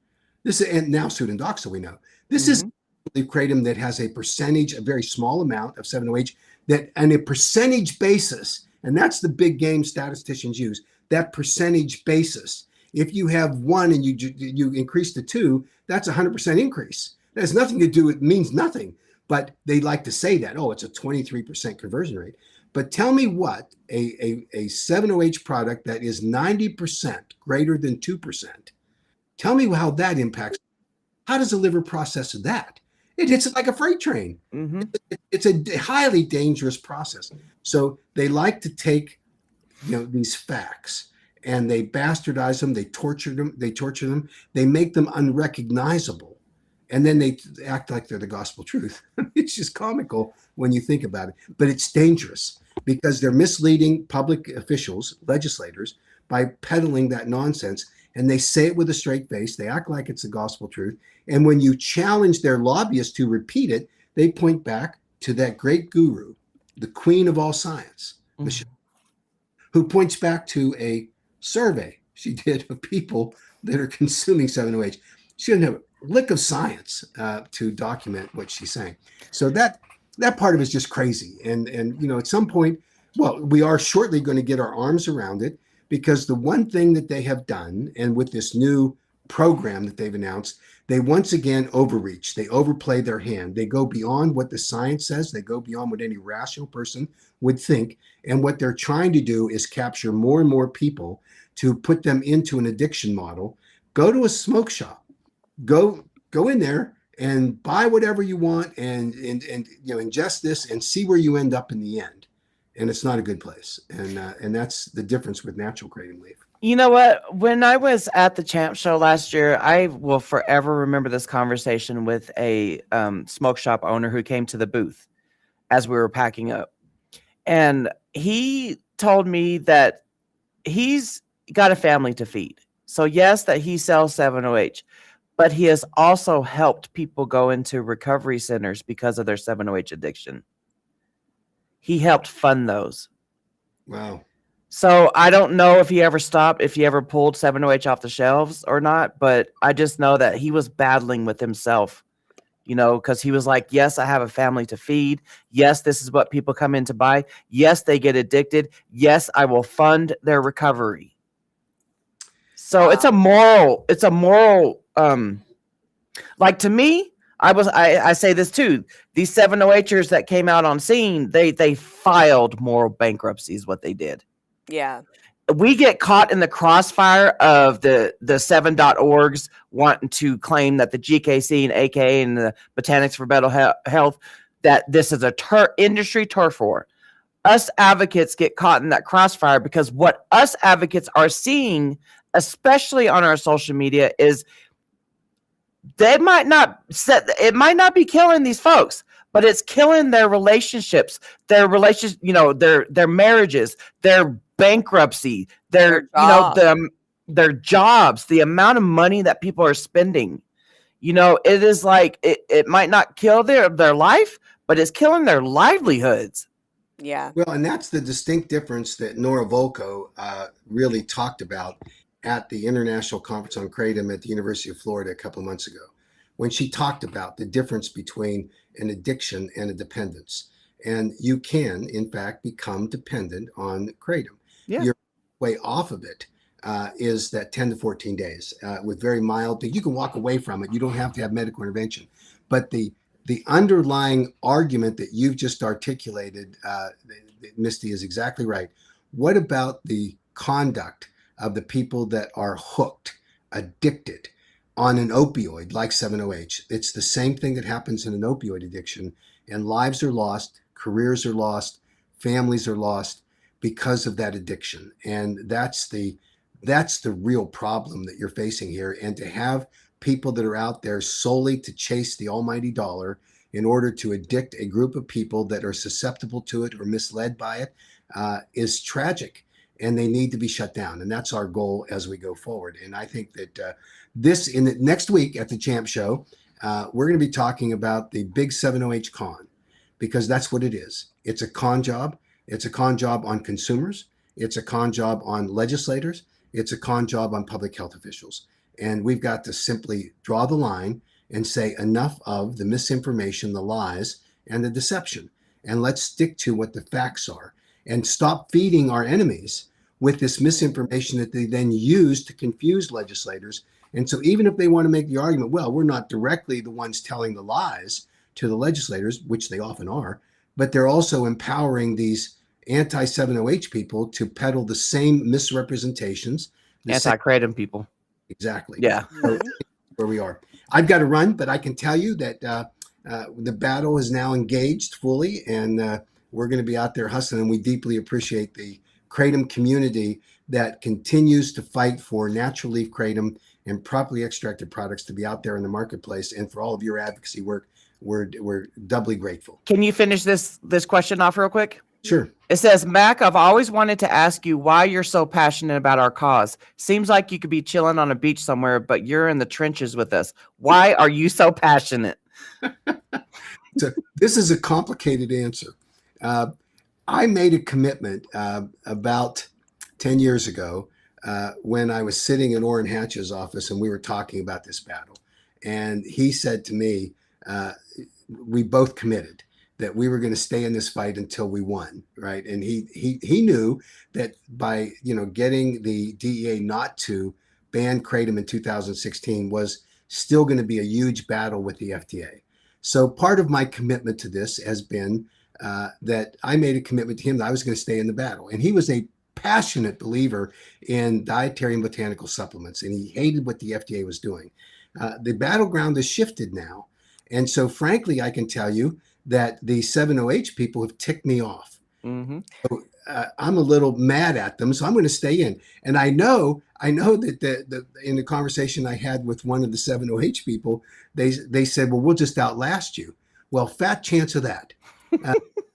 This is, and now pseudodoxa, we know. This is kratom that has a percentage, a very small amount of 7-OH, that on a percentage basis, and that's the big game statisticians use, that percentage basis. If you have 1 and you increase to 2, that's a 100% increase. That has nothing to do, it means nothing, but they like to say that, oh, it's a 23% conversion rate. But tell me what a 7-OH product that is 90% greater than 2%, tell me how that impacts. How does the liver process that? It hits it like a freight train. Mm-hmm. It's a highly dangerous process. So they like to take, these facts and they bastardize them. They torture them. They make them unrecognizable. And then they act like they're the gospel truth. It's just comical when you think about it. But it's dangerous because they're misleading public officials, legislators, by peddling that nonsense. And they say it with a straight face. They act like it's the gospel truth. And when you challenge their lobbyists to repeat it, they point back to that great guru, the queen of all science, Michelle, who points back to a survey she did of people that are consuming 7-OH. She doesn't have a lick of science to document what she's saying. So that part of it is just crazy. And at some point, well, we are shortly going to get our arms around it, because the one thing that they have done, and with this new program that they've announced, they once again overreach. They overplay their hand. They go beyond what the science says. They go beyond what any rational person would think. And what they're trying to do is capture more and more people to put them into an addiction model. Go to a smoke shop. Go in there and buy whatever you want and ingest this and see where you end up in the end. And it's not a good place. And that's the difference with natural kratom leaf. You know what? When I was at the Champ Show last year, I will forever remember this conversation with a smoke shop owner who came to the booth as we were packing up. And he told me that he's got a family to feed. So yes, that he sells 7-OH, but he has also helped people go into recovery centers because of their 7-OH addiction. He helped fund those. Wow. So I don't know if he ever stopped, if he ever pulled 7-OH off the shelves or not, but I just know that he was battling with himself, because he was like, yes, I have a family to feed. Yes, this is what people come in to buy. Yes, they get addicted. Yes, I will fund their recovery. So it's a moral, like, to me, I say this too. These 708ers that came out on scene, they filed moral bankruptcy is what they did. Yeah. We get caught in the crossfire of the 7.orgs wanting to claim that the GKC and AKA and the Botanics for Better Health, that this is a industry turf war. Us advocates get caught in that crossfire because what us advocates are seeing, especially on our social media, is it might not be killing these folks, but it's killing their relationships, their marriages, their bankruptcy, their jobs, the amount of money that people are spending. It is like it might not kill their life, but it's killing their livelihoods. Yeah. Well, and that's the distinct difference that Nora Volkow really talked about at the International Conference on Kratom at the University of Florida a couple of months ago, when she talked about the difference between an addiction and a dependence. And you can, in fact, become dependent on Kratom. Yeah. Your way off of it is that 10 to 14 days with very mild. You can walk away from it. You don't have to have medical intervention. But the underlying argument that you've just articulated, Misty, is exactly right. What about the conduct of the people that are hooked, addicted on an opioid like 7-OH? It's the same thing that happens in an opioid addiction, and lives are lost, careers are lost, families are lost because of that addiction. And that's the real problem that you're facing here. And to have people that are out there solely to chase the almighty dollar in order to addict a group of people that are susceptible to it or misled by it is tragic, and they need to be shut down. And that's our goal as we go forward. And I think that next week at the Champ Show, we're going to be talking about the big 7-OH con, because that's what it is. It's a con job. It's a con job on consumers. It's a con job on legislators. It's a con job on public health officials. And we've got to simply draw the line and say enough of the misinformation, the lies, and the deception. And let's stick to what the facts are and stop feeding our enemies with this misinformation that they then use to confuse legislators. And so even if they want to make the argument, well, we're not directly the ones telling the lies to the legislators, which they often are, but they're also empowering these anti-7-OH people to peddle the same misrepresentations. Anti-kratom people. Exactly. Yeah. So where we are. I've got to run, but I can tell you that the battle is now engaged fully, and we're going to be out there hustling. And we deeply appreciate the kratom community that continues to fight for natural leaf kratom and properly extracted products to be out there in the marketplace. And for all of your advocacy work, we're doubly grateful. Can you finish this question off real quick? Sure. It says, Mac, I've always wanted to ask you why you're so passionate about our cause. Seems like you could be chilling on a beach somewhere, but you're in the trenches with us. Why are you so passionate? So this is a complicated answer. I made a commitment about 10 years ago when I was sitting in Orrin Hatch's office and we were talking about this battle. And he said to me, we both committed that we were going to stay in this fight until we won, right? And he knew that by getting the DEA not to ban kratom in 2016 was still going to be a huge battle with the FDA. So part of my commitment to this has been that I made a commitment to him that I was going to stay in the battle. And he was a passionate believer in dietary and botanical supplements, and he hated what the FDA was doing. The battleground has shifted now. And so frankly, I can tell you that the 7-OH people have ticked me off. Mm-hmm. So, I'm a little mad at them, so I'm going to stay in. And I know that in the conversation I had with one of the 7-OH people, they said, well, we'll just outlast you. Well, fat chance of that.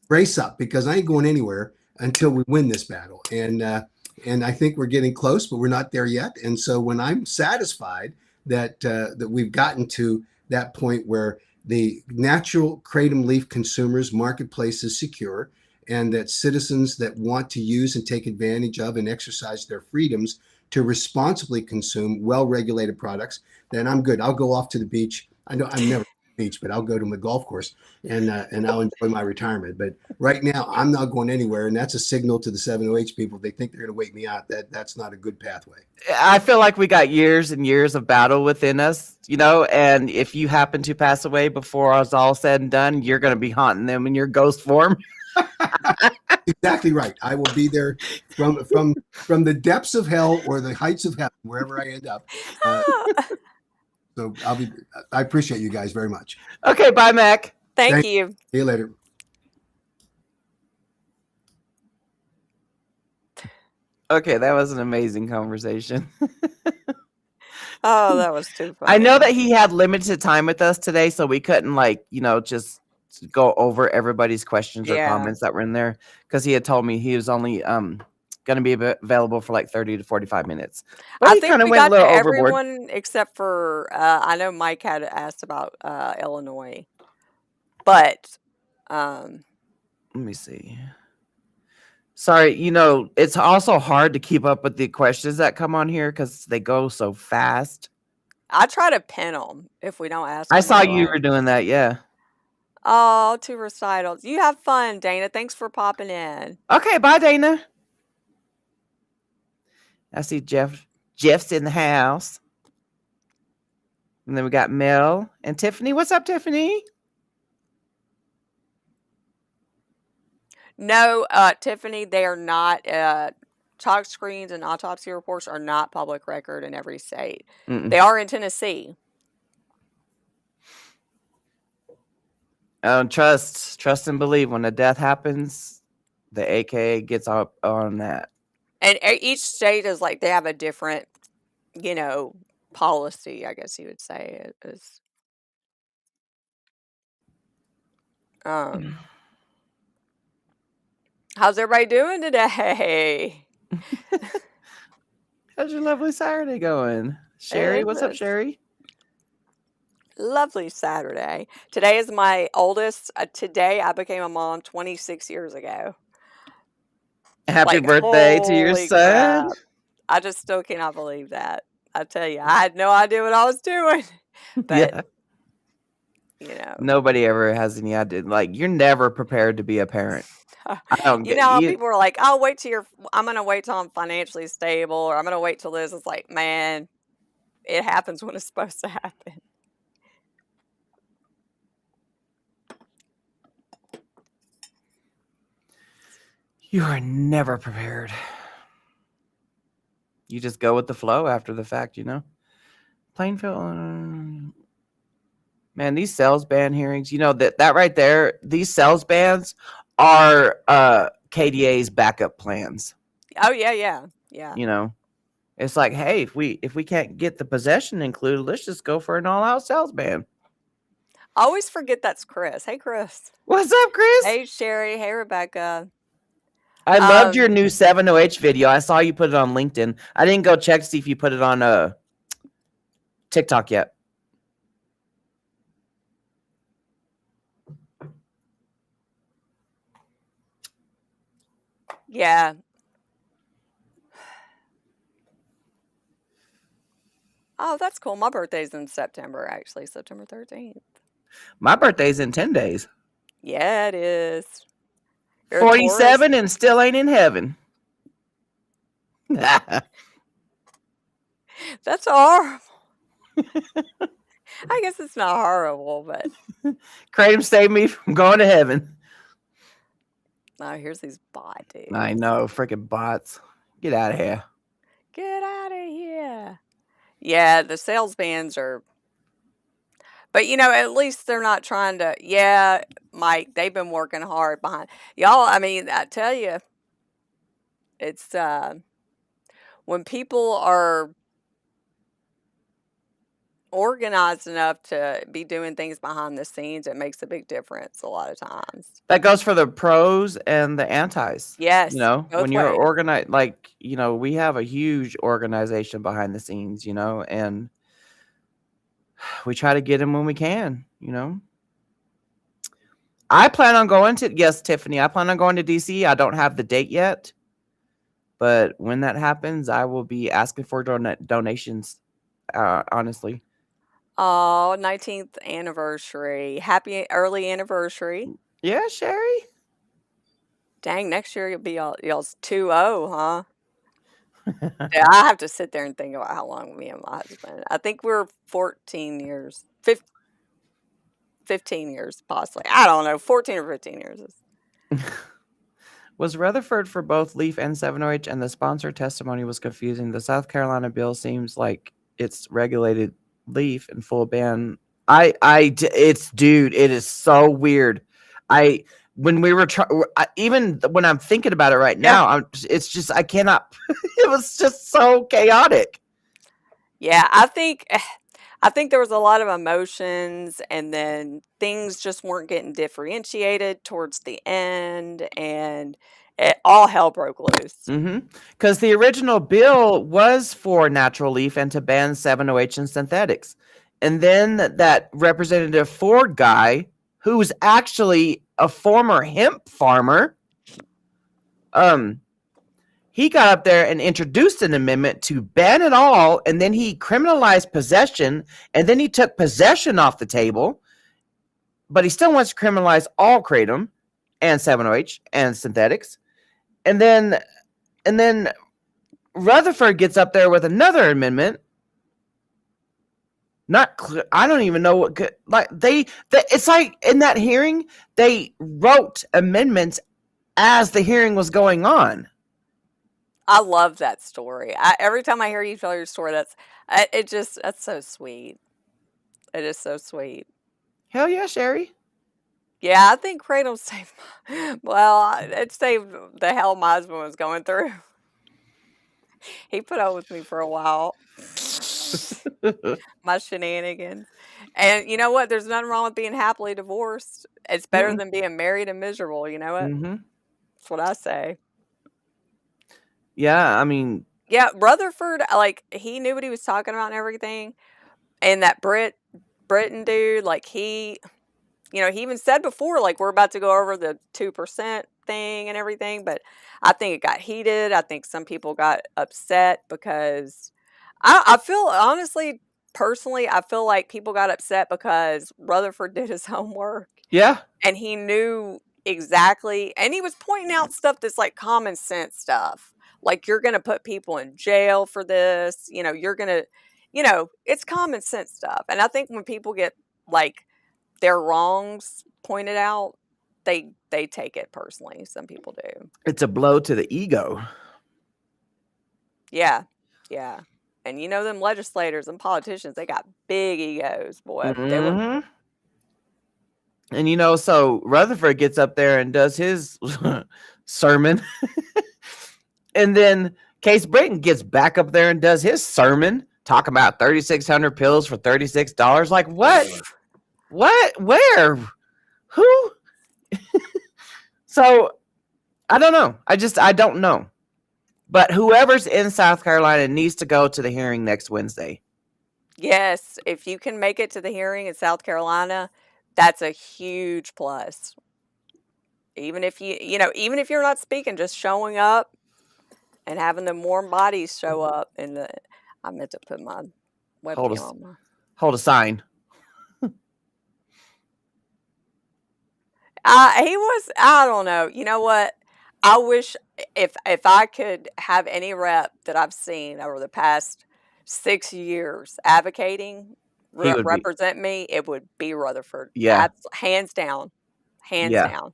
Brace up, because I ain't going anywhere until we win this battle. And I think we're getting close, but we're not there yet. And so when I'm satisfied that we've gotten to that point where the natural kratom leaf consumers marketplace is secure, and that citizens that want to use and take advantage of and exercise their freedoms to responsibly consume well-regulated products, then I'm good. I'll go off to the beach. I know I'm never beach, but I'll go to my golf course and I'll enjoy my retirement. But right now, I'm not going anywhere, and that's a signal to the 7OH people. If they think they're going to wait me out, that's not a good pathway. I feel like we got years and years of battle within us, you know, and if you happen to pass away before it's all said and done, you're going to be haunting them in your ghost form. Exactly right. I will be there from the depths of hell or the heights of heaven, wherever I end up. So I appreciate you guys very much. Okay, bye, Mac. Thank you. See you later. Okay, that was an amazing conversation. Oh, that was too funny. I know that he had limited time with us today, so we couldn't, like, you know, just go over everybody's questions or comments that were in there, because he had told me he was only going to be available for like 30 to 45 minutes. But I think we got to everyone except for I know Mike had asked about Illinois, but let me see. Sorry, you know, it's also hard to keep up with the questions that come on here because they go so fast. I try to pin them if we don't ask. I saw you were doing that, yeah. Oh, 2 recitals. You have fun, Dana. Thanks for popping in. Okay, bye, Dana. I see Jeff's in the house. And then we got Mel and Tiffany. What's up, Tiffany? No, Tiffany, they are not. Chalk screens and autopsy reports are not public record in every state. They are in Tennessee. Trust and believe. When a death happens, the AKA gets up on that. And each state is like, they have a different, you know, policy, I guess you would say. It is. How's everybody doing today? How's your lovely Saturday going? Sherry, what's up, Sherry? Lovely Saturday. Today is my oldest. Today I became a mom 26 years ago. Happy birthday to your son. Crap. I just still cannot believe that. I tell you, I had no idea what I was doing. But, you know. Nobody ever has any idea. Like, you're never prepared to be a parent. I don't get people are like, I'm going to wait till I'm financially stable, or I'm going to wait till this. It's like, man, it happens when it's supposed to happen. You are never prepared. You just go with the flow after the fact, you know? Plainfield. Man, these sales ban hearings, you know, that right there, these sales bans are KDA's backup plans. Oh, yeah. You know, it's like, hey, if we can't get the possession included, let's just go for an all-out sales ban. I always forget that's Chris. Hey, Chris. What's up, Chris? Hey, Sherry. Hey, Rebecca. I loved your new 7OH video. I saw you put it on LinkedIn. I didn't go check to see if you put it on TikTok yet. Yeah. Oh, that's cool. My birthday's in September, actually. September 13th. My birthday's in 10 days. Yeah, it is. You're 47 and still ain't in heaven. That's horrible. I guess it's not horrible, but Kratom saved me from going to heaven. Oh, here's these bot dudes. I know, freaking bots. Get out of here. Get out of here. Yeah, the sales bans are. But, you know, at least they're not trying to. Yeah, Mike, they've been working hard behind. Y'all, I mean, I tell you, it's when people are organized enough to be doing things behind the scenes, it makes a big difference a lot of times. That goes for the pros and the antis. Yes. You know, when you're organized, like, you know, we have a huge organization behind the scenes, you know, and we try to get them when we can, you know. I plan on going to, yes, Tiffany, I plan on going to DC. I don't have the date yet, but when that happens, I will be asking for donations, honestly. Oh, 19th anniversary. Happy early anniversary. Yeah, Sherry. Dang, next year you'll be y'all's 2-0, huh? Yeah, I have to sit there and think about how long me and my husband. I think we're 14 years, 15 years possibly. I don't know, 14 or 15 years. Was Rutherford for both Leaf and 7-H, and the sponsor testimony was confusing. The South Carolina bill seems like it's regulated Leaf and full ban. It's dude, it is so weird. When we were even when I'm thinking about it right now, it's just I cannot. It was just so chaotic. Yeah, I think there was a lot of emotions, and then things just weren't getting differentiated towards the end, and all hell broke loose. Because the original bill was for natural leaf and to ban 7-OH and synthetics. And then that Representative Ford guy, who's actually a former hemp farmer, he got up there and introduced an amendment to ban it all, and then he criminalized possession, and then he took possession off the table, but he still wants to criminalize all kratom and 7-OH and synthetics. And then Rutherford gets up there with another amendment. Not clear. I don't even know what. Like it's like in that hearing, they wrote amendments as the hearing was going on. I love that story. Every time I hear you tell your story, that's so sweet. It is so sweet. Hell yeah, Sherry. Yeah, I think kratom saved. Well, it saved the hell my husband was going through. He put up with me for a while. My shenanigans. And you know what? There's nothing wrong with being happily divorced. It's better than being married and miserable. You know what? That's what I say. Yeah, I mean. Yeah, Rutherford, like, he knew what he was talking about and everything. And that Britain dude, like, he even said before, like, we're about to go over the 2% thing and everything. But I think it got heated. I think some people got upset because I feel, honestly, personally, I feel like people got upset because Rutherford did his homework. Yeah. And he knew exactly, and he was pointing out stuff that's like common sense stuff. Like, you're going to put people in jail for this. You're going to, it's common sense stuff. And I think when people get, like, their wrongs pointed out, they take it personally. Some people do. It's a blow to the ego. Yeah. Yeah. And them legislators and politicians, they got big egos, boy. And so Rutherford gets up there and does his sermon. And then Case Britton gets back up there and does his sermon, talking about 3,600 pills for $36. Like, what? What? Where? Who? So, I don't know. I don't know. But whoever's in South Carolina needs to go to the hearing next Wednesday. Yes. If you can make it to the hearing in South Carolina, that's a huge plus. Even if even if you're not speaking, just showing up and having them warm bodies show up. And I meant to put my webcam on. Hold a sign. I don't know. You know what? I wish if I could have any rep that I've seen over the past 6 years advocating, represent me, it would be Rutherford. Yeah. Hands down. Hands down.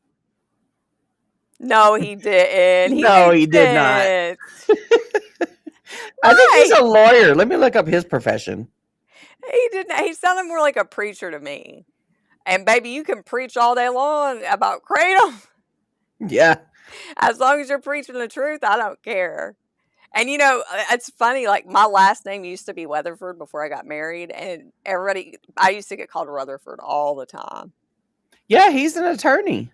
No, he didn't. He did not. I think he's a lawyer. Let me look up his profession. He didn't. He sounded more like a preacher to me. And baby, you can preach all day long about kratom. Yeah. As long as you're preaching the truth, I don't care. And it's funny, like, my last name used to be Weatherford before I got married, and I used to get called Rutherford all the time. Yeah, he's an attorney.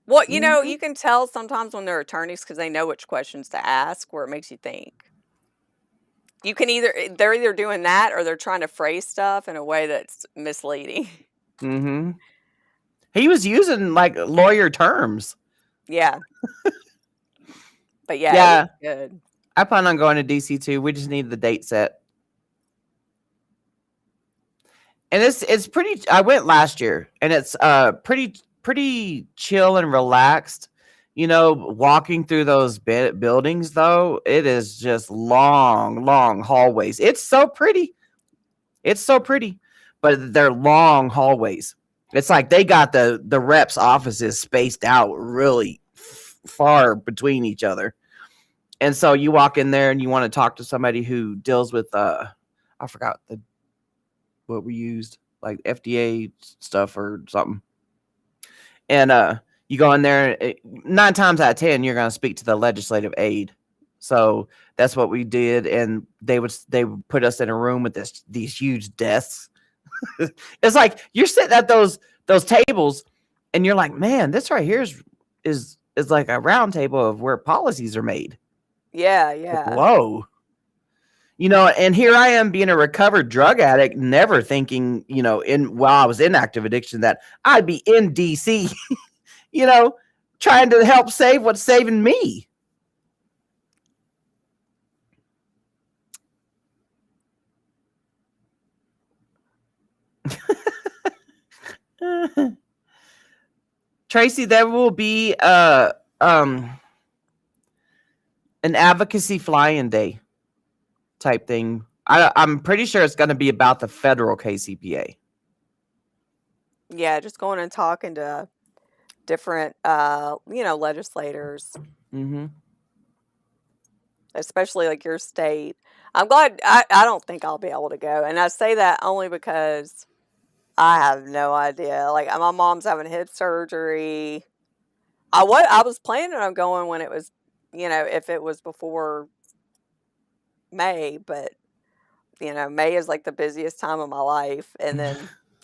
Well, you can tell sometimes when they're attorneys because they know which questions to ask, where it makes you think. They're either doing that or they're trying to phrase stuff in a way that's misleading. He was using, like, lawyer terms. Yeah. But yeah, it was good. I plan on going to DC too. We just need the date set. And it's pretty. I went last year, and it's pretty chill and relaxed. You know, walking through those buildings, though, it is just long hallways. It's so pretty. It's so pretty, but they're long hallways. It's like they got the reps' offices spaced out really far between each other. And so you walk in there and you want to talk to somebody who deals with I forgot what we used, like FDA stuff or something. And you go in there, 9 times out of 10 you're going to speak to the legislative aide. So that's what we did, and they would put us in a room with these huge desks. It's like you're sitting at those tables and you're like, man, this right here is like a round table of where policies are made. Yeah, Like, yeah. whoa. You know, and here I am being a recovered drug addict, never thinking, you know, while I was in active addiction that I'd be in DC, you know, trying to help save what's saving me. Tracy, there will be an advocacy fly-in day type thing. I'm pretty sure it's going to be about the federal KCPA. Yeah, just going and talking to different, legislators, Mm-hmm. especially like your state. I'm glad. I don't think I'll be able to go, and I say that only because I have no idea. Like my mom's having hip surgery. I was planning on going when it was, if it was before May, but May is like the busiest time of my life, and then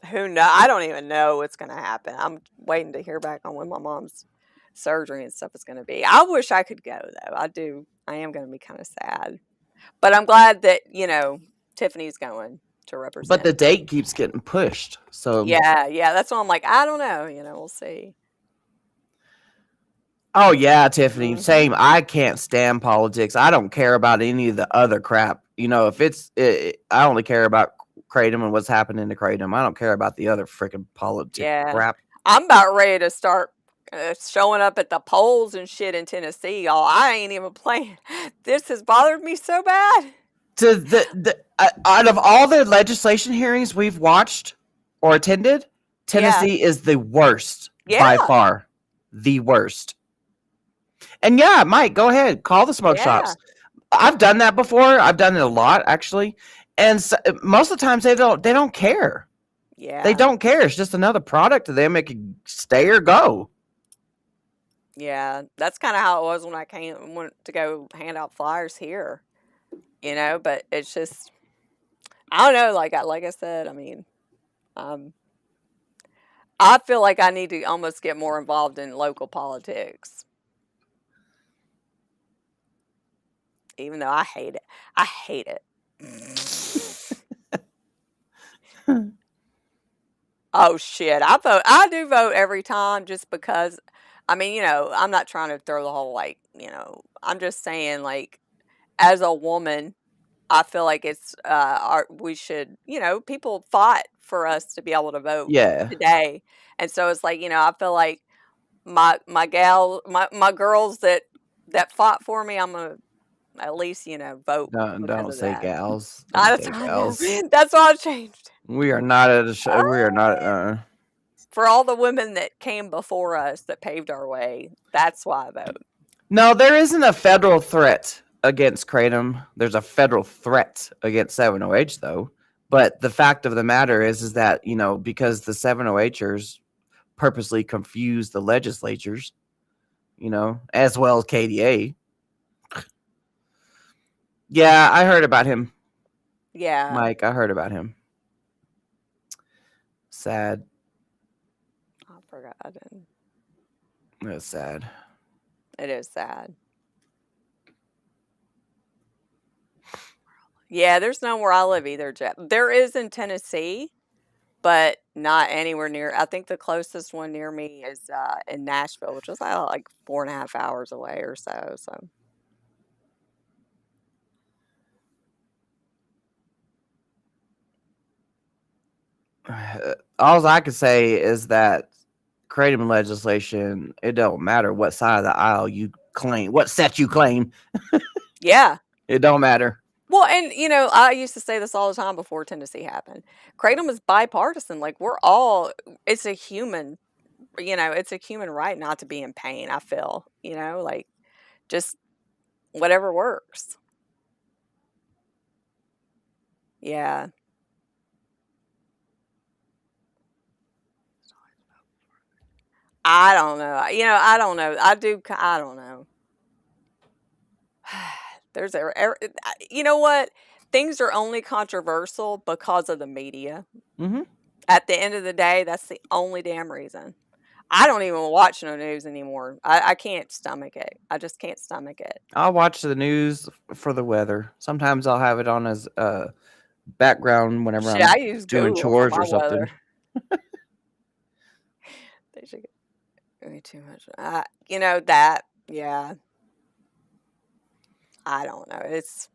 who know? I don't even know what's going to happen. I'm waiting to hear back on when my mom's surgery and stuff is going to be. I wish I could go though. I do. I am going to be kind of sad, but I'm glad that Tiffany's going to represent. But the date keeps getting pushed. So yeah, that's why I'm like, I don't know. We'll see. Oh yeah, Tiffany. Same. I can't stand politics. I don't care about any of the other crap. You know, if I only care about Kratom and what's happening to Kratom. I don't care about the other freaking politics crap. I'm about ready to start showing up at the polls and shit in Tennessee, y'all. I ain't even playing. This has bothered me so bad. Out of all the legislation hearings we've watched or attended, Tennessee is the worst by far. The worst. And yeah, Mike, go ahead. Call the smoke shops. I've done that before. I've done it a lot, actually. And so, most of the times they don't care. Yeah. They don't care. It's just another product to them. It could stay or go. Yeah, that's kind of how it was when I went to go hand out flyers here. But it's just, I don't know. Like I said, I mean, I feel like I need to almost get more involved in local politics. Even though I hate it. I hate it. Oh shit. I do vote every time just because, I mean, I'm not trying to throw the whole I'm just saying, like, as a woman, I feel like it's we should, people fought for us to be able to vote today. And so it's like, I feel like my girls that fought for me, I'm gonna at least, vote. Don't say gals. That's why I changed. We are not at a show. We are not. For all the women that came before us that paved our way, that's why I vote. No, there isn't a federal threat against Kratom. There's a federal threat against 7-OH, though. But the fact of the matter is that, because the 7-OHers purposely confuse the legislatures, as well as KDA. Yeah, I heard about him. Yeah. Mike, I heard about him. Sad. I forgot. I didn't. It's sad. It is sad. Yeah, there's none where I live either, Jeff. There is in Tennessee, but not anywhere near. I think the closest one near me is in Nashville, which is like 4.5 hours away or so. So all I can say is that kratom legislation, it don't matter what side of the aisle you claim, what set you claim, Yeah. it don't matter. Well, and I used to say this all the time before Tennessee happened. Kratom is bipartisan. Like we're all, it's a human, it's a human right not to be in pain. I feel, like just whatever works. Yeah. I don't know. I don't know. I don't know. There's you know what? Things are only controversial because of the media. Hmm. At the end of the day, that's the only damn reason. I don't even watch no news anymore. I can't stomach it. I just can't stomach it. I'll watch the news for the weather. Sometimes I'll have it on as background whenever Shit, I'm I use doing Google for chores my or something. weather. They should get way too much. That, yeah. I don't know. It's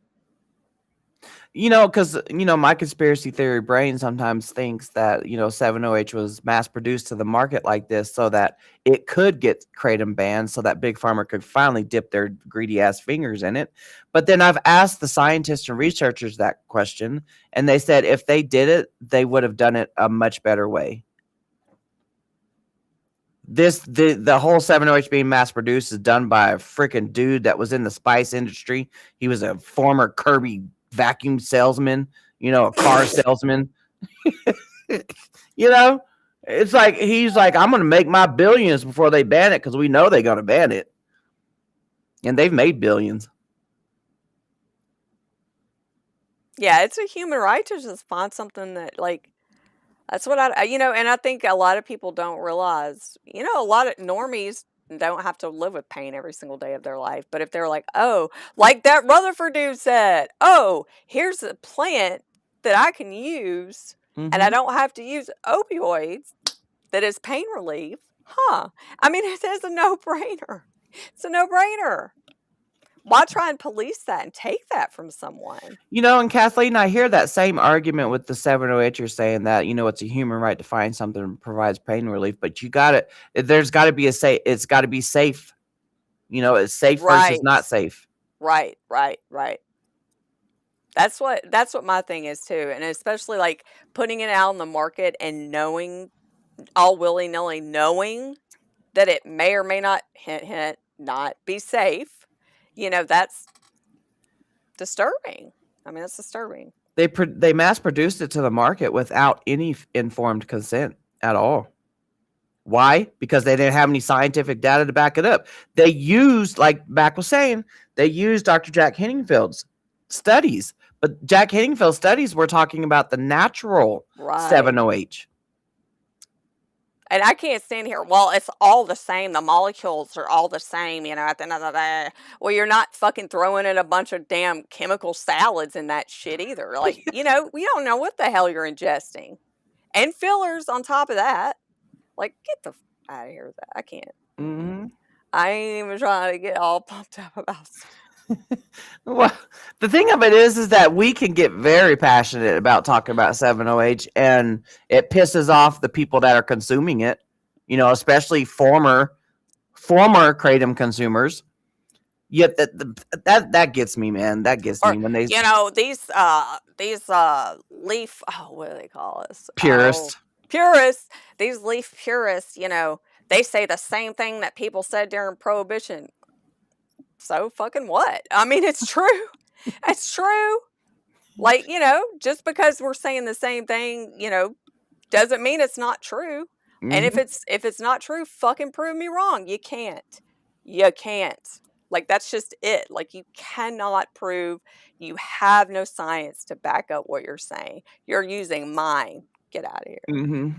Because my conspiracy theory brain sometimes thinks that 7OH was mass produced to the market like this so that it could get kratom banned, so that big pharma could finally dip their greedy ass fingers in it. But then I've asked the scientists and researchers that question, and they said if they did it, they would have done it a much better way. The whole 7OH being mass produced is done by a freaking dude that was in the spice industry. He was a former Kirby vacuum salesman, a car salesman. It's like he's like, I'm gonna make my billions before they ban it because we know they're gonna ban it, and they've made billions. yeah, it's a human right to just find something that like that's what and I think a lot of people don't realize, a lot of normies don't have to live with pain every single day of their life. But if they're like, oh, like that Rutherford dude said, oh, here's a plant that I can use and I don't have to use opioids that is pain relief. Huh. I mean, it is a no-brainer. It's a no-brainer. Why try and police that and take that from someone? And Kathleen, I hear that same argument with the 7OH. You're saying that, it's a human right to find something that provides pain relief, but there's got to be it's got to be safe. It's safe versus not safe. Right. That's what my thing is too. And especially like putting it out on the market and knowing all willy-nilly knowing that it may or may not hint not be safe. That's disturbing. I mean, that's disturbing. They mass produced it to the market without any informed consent at all. Why? Because they didn't have any scientific data to back it up. They used, like Mac was saying, they used Dr. Jack Henningfield's studies. But Jack Henningfield's studies were talking about the natural 7OH. And I can't stand here. Well, it's all the same. The molecules are all the same, at the end of the day. Well, you're not fucking throwing in a bunch of damn chemical salads in that shit either. Like, we don't know what the hell you're ingesting. And fillers on top of that. Like, get the out of here with that. I can't. Mm-hmm. I ain't even trying to get all pumped up about stuff. Well, the thing of it is that we can get very passionate about talking about 7OH, and it pisses off the people that are consuming it, especially former kratom consumers. Yet that gets me, man. That gets me when they these leaf what do they call us? Purists. Purists. These leaf purists, they say the same thing that people said during Prohibition. So fucking what? I mean, it's true. It's true. Like, just because we're saying the same thing, doesn't mean it's not true. Mm-hmm. And if it's not true, fucking prove me wrong. You can't. Like, that's just it. Like, you cannot prove. You have no science to back up what you're saying. You're using mine. Get out of here. Mm-hmm.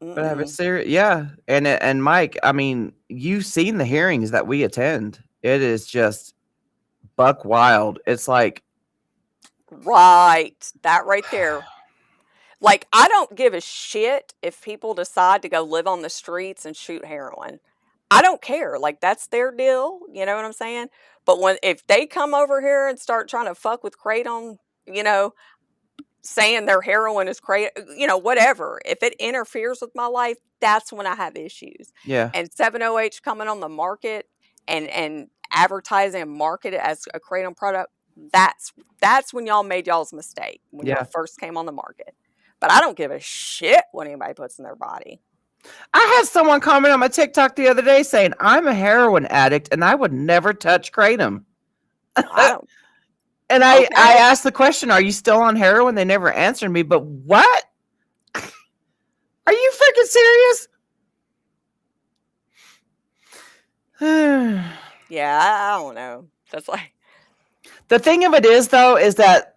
But have it serious, yeah. And Mike, I mean, you've seen the hearings that we attend. It is just buck wild. It's like, right, that right there. Like, I don't give a shit if people decide to go live on the streets and shoot heroin. I don't care. Like, that's their deal. You know what I'm saying? But if they come over here and start trying to fuck with kratom, saying their heroin is crazy, whatever. If it interferes with my life, that's when I have issues. Yeah. And 7OH coming on the market and advertising and market it as a kratom product, that's when y'all made y'all's mistake, when y'all first came on the market. But I don't give a shit what anybody puts in their body. I had someone comment on my TikTok the other day saying, I'm a heroin addict and I would never touch kratom. And I asked the question, are you still on heroin? They never answered me, but what? Are you freaking serious? Yeah, I don't know. That's like, the thing of it is, though, is that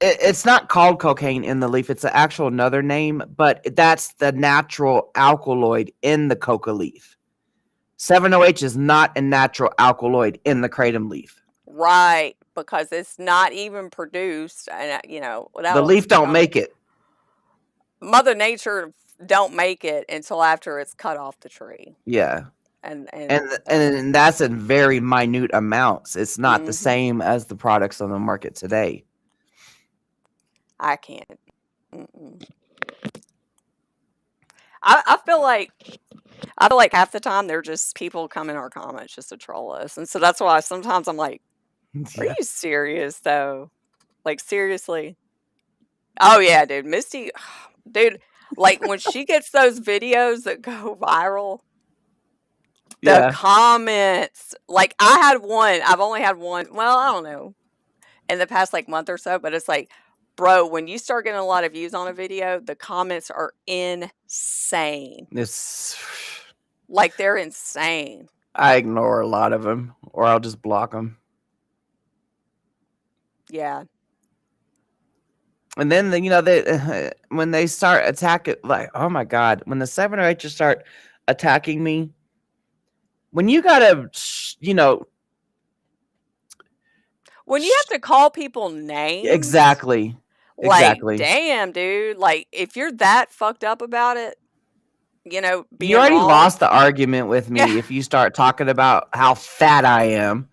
it's not called cocaine in the leaf. It's an actual another name, but that's the natural alkaloid in the coca leaf. 7OH is not a natural alkaloid in the kratom leaf. Right, because it's not even produced, and the leaf don't make it. Mother Nature don't make it until after it's cut off the tree. Yeah. And that's in very minute amounts. It's not the same as the products on the market today. I can't. I feel like half the time they're just people come in our comments just to troll us, and so that's why sometimes I'm like, "Are you serious though? Like seriously?" Oh yeah, dude, Misty, dude, like when she gets those videos that go viral. The comments, like I've only had one, well, I don't know, in the past like month or so, but it's like, bro, when you start getting a lot of views on a video, the comments are insane. It's like they're insane. I ignore a lot of them, or I'll just block them. Yeah. And then they when they start attacking, like, oh my God, when the 7OH just start attacking me. When you gotta, when you have to call people names. Exactly. Like, damn, dude. Like, if you're that fucked up about it, you already lost the argument with me if you start talking about how fat I am,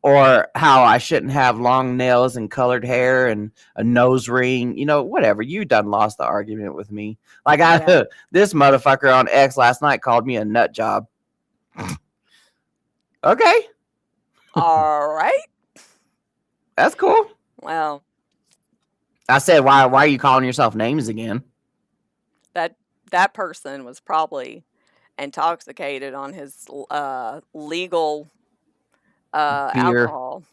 or how I shouldn't have long nails and colored hair and a nose ring, whatever. You done lost the argument with me. Like, this motherfucker on X last night called me a nut job. Okay. All right. That's cool. Well, I said, why are you calling yourself names again? That person was probably intoxicated on his legal alcohol.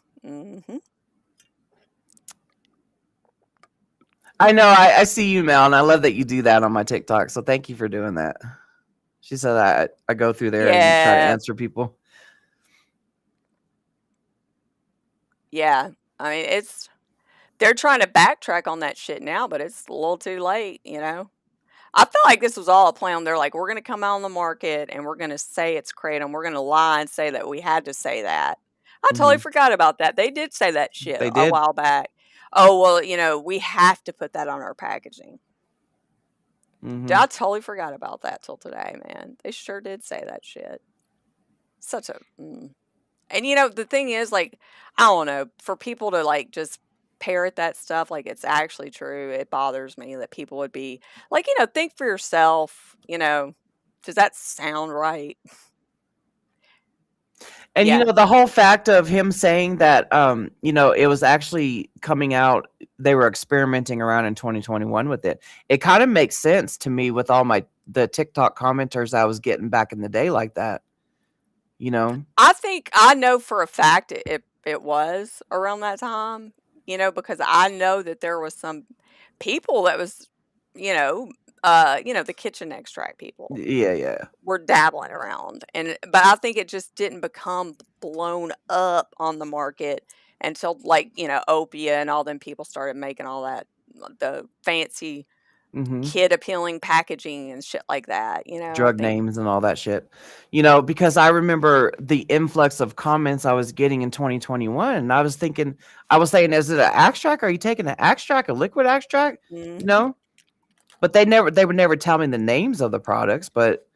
I know. I see you, Mel, and I love that you do that on my TikTok. So thank you for doing that. She said I go through there and try to answer people. Yeah. I mean, they're trying to backtrack on that shit now, but it's a little too late, I feel like this was all a plan. They're like, we're going to come out on the market and we're going to say it's kratom. We're going to lie and say that we had to say that. I totally forgot about that. They did say that shit a while back. Oh, well, we have to put that on our packaging. Dude, I totally forgot about that till today, man. They sure did say that shit. Such a... And, the thing is, like, I don't know, for people to, like, just parrot that stuff like it's actually true, it bothers me that people would be like, think for yourself, does that sound right? And the whole fact of him saying that it was actually coming out, they were experimenting around in 2021 with it. It kind of makes sense to me with all the TikTok commenters I was getting back in the day like that. I think I know for a fact it was around that time. Because I know that there was some people that was, the kitchen extract people. Yeah. Were dabbling around. But I think it just didn't become blown up on the market until like, Opia and all them people started making all that, the fancy kid appealing packaging and shit like that, drug names and all that shit, because I remember the influx of comments I was getting in 2021 and I was saying, is it an extract? Are you taking an extract, a liquid extract? But they would never tell me the names of the products. But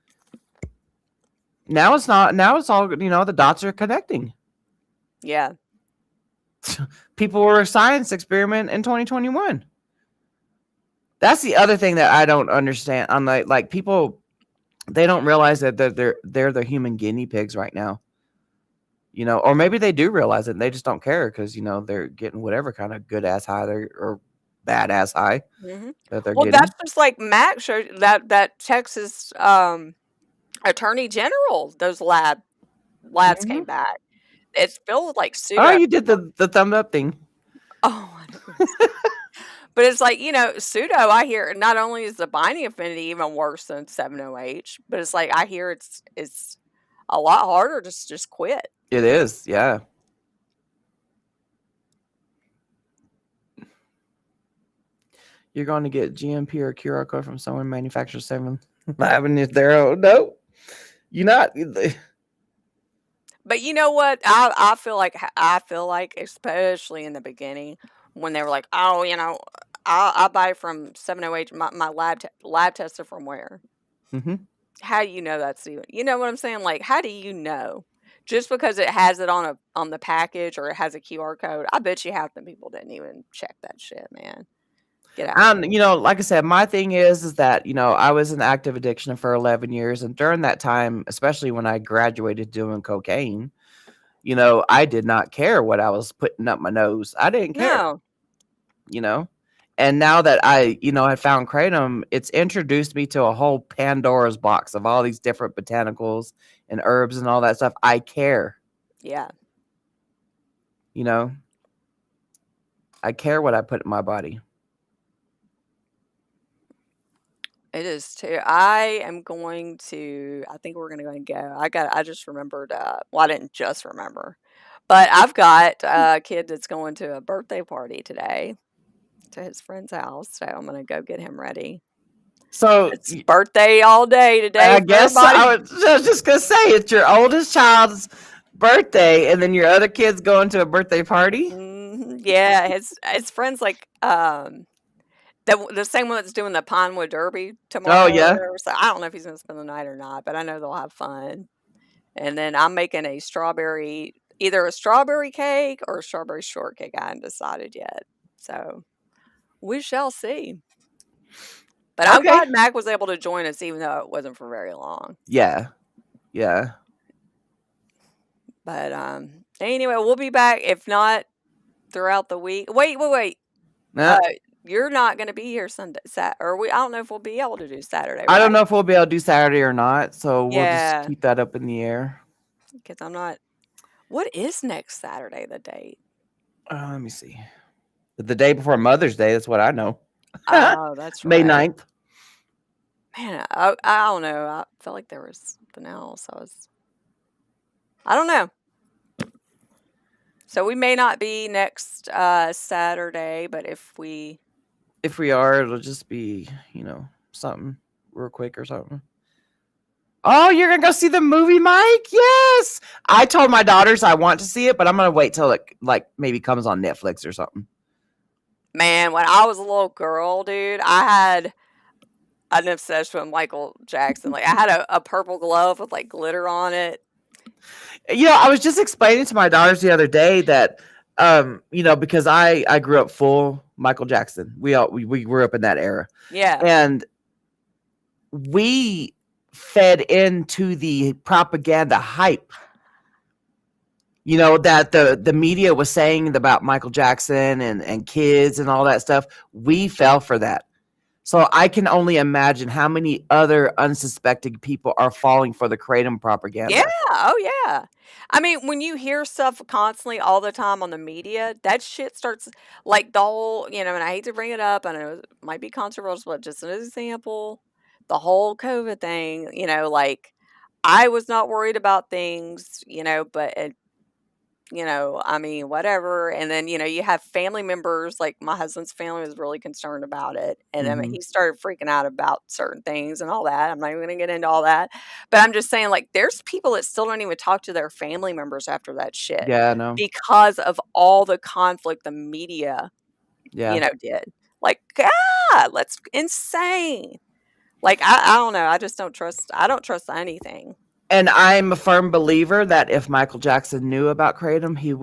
now it's not, now it's all, the dots are connecting. Yeah. people were a science experiment in 2021. That's the other thing that I don't understand. I'm like people, they don't realize that they're the human guinea pigs right now. Or maybe they do realize it and they just don't care because they're getting whatever kind of good ass high or bad ass high that they're Well, getting. that's just like Mac showed that Texas Attorney General. Those labs came back. It's filled with like pseudo. Oh, you did the thumb up thing. Oh my goodness. But it's like, pseudo, I hear not only is the binding affinity even worse than 7-OH, but it's like I hear it's a lot harder to just quit. It is, yeah. You're going to get GMP or QR code from someone manufactures 7-Eleven if they're no. You're not. But you know what? I feel like especially in the beginning when they were like, oh, I buy from 7-OH my lab tested from where? Mm-hmm. How do you know that's even? You know what I'm saying? Like, how do you know? Just because it has it on the package or it has a QR code, I bet you half the people didn't even check that shit, man. Get out. Like I said, my thing is that I was in active addiction for 11 years, and during that time, especially when I graduated doing cocaine, I did not care what I was putting up my nose. I didn't care. No. And now that I found kratom, it's introduced me to a whole Pandora's box of all these different botanicals and herbs and all that stuff. I care. Yeah. I care what I put in my body. It is too. I think we're going to go. I just remembered, well, I didn't just remember, but I've got a kid that's going to a birthday party today to his friend's house. So I'm going to go get him ready. So it's birthday all day today. I guess I was just going to say it's your oldest child's birthday and then your other kid's going to a birthday party. Yeah. His friend's like, the same one that's doing the Pinewood Derby tomorrow. Oh, yeah. So I don't know if he's going to spend the night or not, but I know they'll have fun. And then I'm making either a strawberry cake or a strawberry shortcake. I haven't decided yet. So we shall see. But I'm glad Mac was able to join us, even though it wasn't for very long. Yeah. Yeah. But anyway, we'll be back. If not throughout the week. Wait. Nah. You're not going to be here Sunday, I don't know if we'll be able to do Saturday. Right? I don't know if we'll be able to do Saturday or not, so we'll just keep that up in the air. Because I'm not. What is next Saturday, the date? Let me see. The day before Mother's Day, that's what I know. Oh, that's right. May 9th. Man, I don't know. I felt like there was something else. I don't know. So we may not be next Saturday, but if we are, it'll just be, something real quick or something. Oh, you're going to go see the movie, Mike? Yes. I told my daughters I want to see it, but I'm going to wait till it maybe comes on Netflix or something. Man, when I was a little girl, dude, I had an obsession with Michael Jackson. Like, I had a purple glove with glitter on it. I was just explaining to my daughters the other day that, because I grew up full Michael Jackson. We grew up in that era. Yeah. And we fed into the propaganda hype, that the media was saying about Michael Jackson and kids and all that stuff. We fell for that. So I can only imagine how many other unsuspecting people are falling for the kratom propaganda. Yeah. Oh, yeah. I mean, when you hear stuff constantly all the time on the media, that shit starts the whole, and I hate to bring it up, I know it might be controversial, but just an example, the whole COVID thing, I was not worried about things, but I mean, whatever. And then, you have family members, like my husband's family was really concerned about it. And I mean, he started freaking out about certain things and all that. I'm not even going to get into all that. But I'm just saying, there's people that still don't even talk to their family members after that shit. Yeah, I know. Because of all the conflict the media, did. God, that's insane. I don't know. I don't trust anything. And I'm a firm believer that if Michael Jackson knew about Kratom, he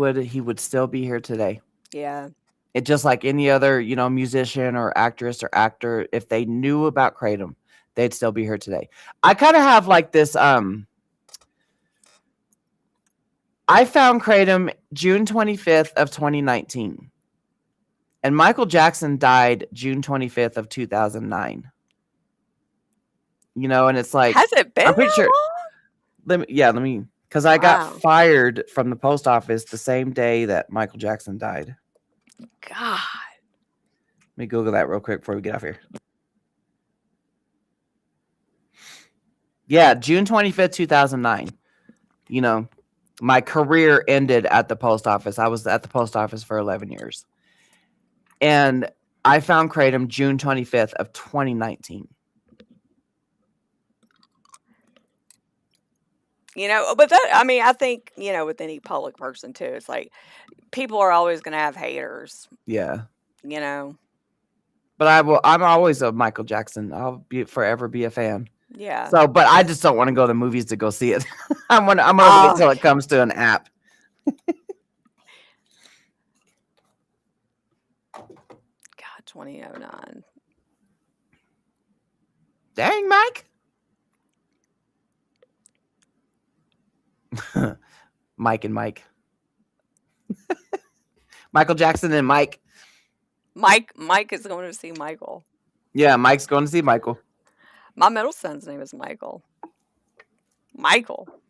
would still be here today. Yeah. It just like any other, musician or actress or actor, if they knew about Kratom, they'd still be here today. I kind of have like this. I found Kratom June 25th of 2019, and Michael Jackson died June 25th of 2009. And it's like, Has it been I'm pretty that sure. long? Let me, because I Wow. got fired from the post office the same day that Michael Jackson died. God. Let me Google that real quick before we get off here. Yeah, June 25th, 2009. My career ended at the post office. I was at the post office for 11 years. And I found Kratom June 25th of 2019. But that, I think, with any public person too, it's like people are always going to have haters, Yeah. But I'm always a Michael Jackson. I'll forever be a fan. Yeah. So, but I just don't want to go to the movies to go see it. I'm gonna wait till it comes to an app. God, 2009. Dang, Mike. Mike and Mike. Michael Jackson and Mike. Mike is going to see Michael. Yeah, Mike's going to see Michael. My middle son's name is Michael.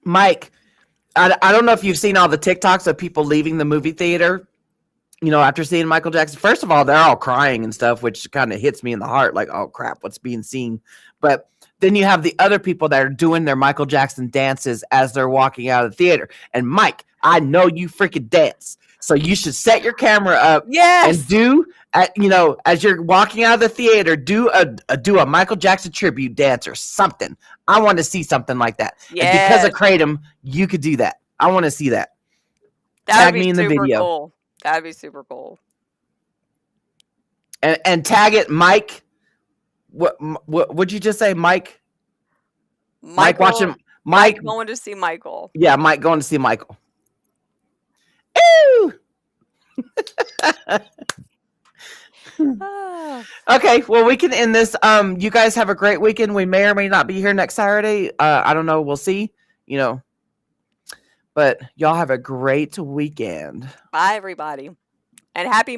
Mike. I don't know if you've seen all the TikToks of people leaving the movie theater, after seeing Michael Jackson. First of all, they're all crying and stuff, which kind of hits me in the heart. Like, oh crap, what's being seen? But then you have the other people that are doing their Michael Jackson dances as they're walking out of the theater. And Mike, I know you freaking dance. So you should set your camera up and do, as you're walking out of the theater, do a Michael Jackson tribute dance or something. I want to see something like that. Yes. And because of Kratom, you could do that. I want to see that. That'd Tag me in the super video. Cool. That'd be super cool. And tag it, Mike. What would you just say, Mike? Mike watching Mike going to see Michael. Yeah, Mike going to see Michael. Ew. Okay, well, we can end this. You guys have a great weekend. We may or may not be here next Saturday. I don't know. We'll see. But y'all have a great weekend. Bye, everybody, and happy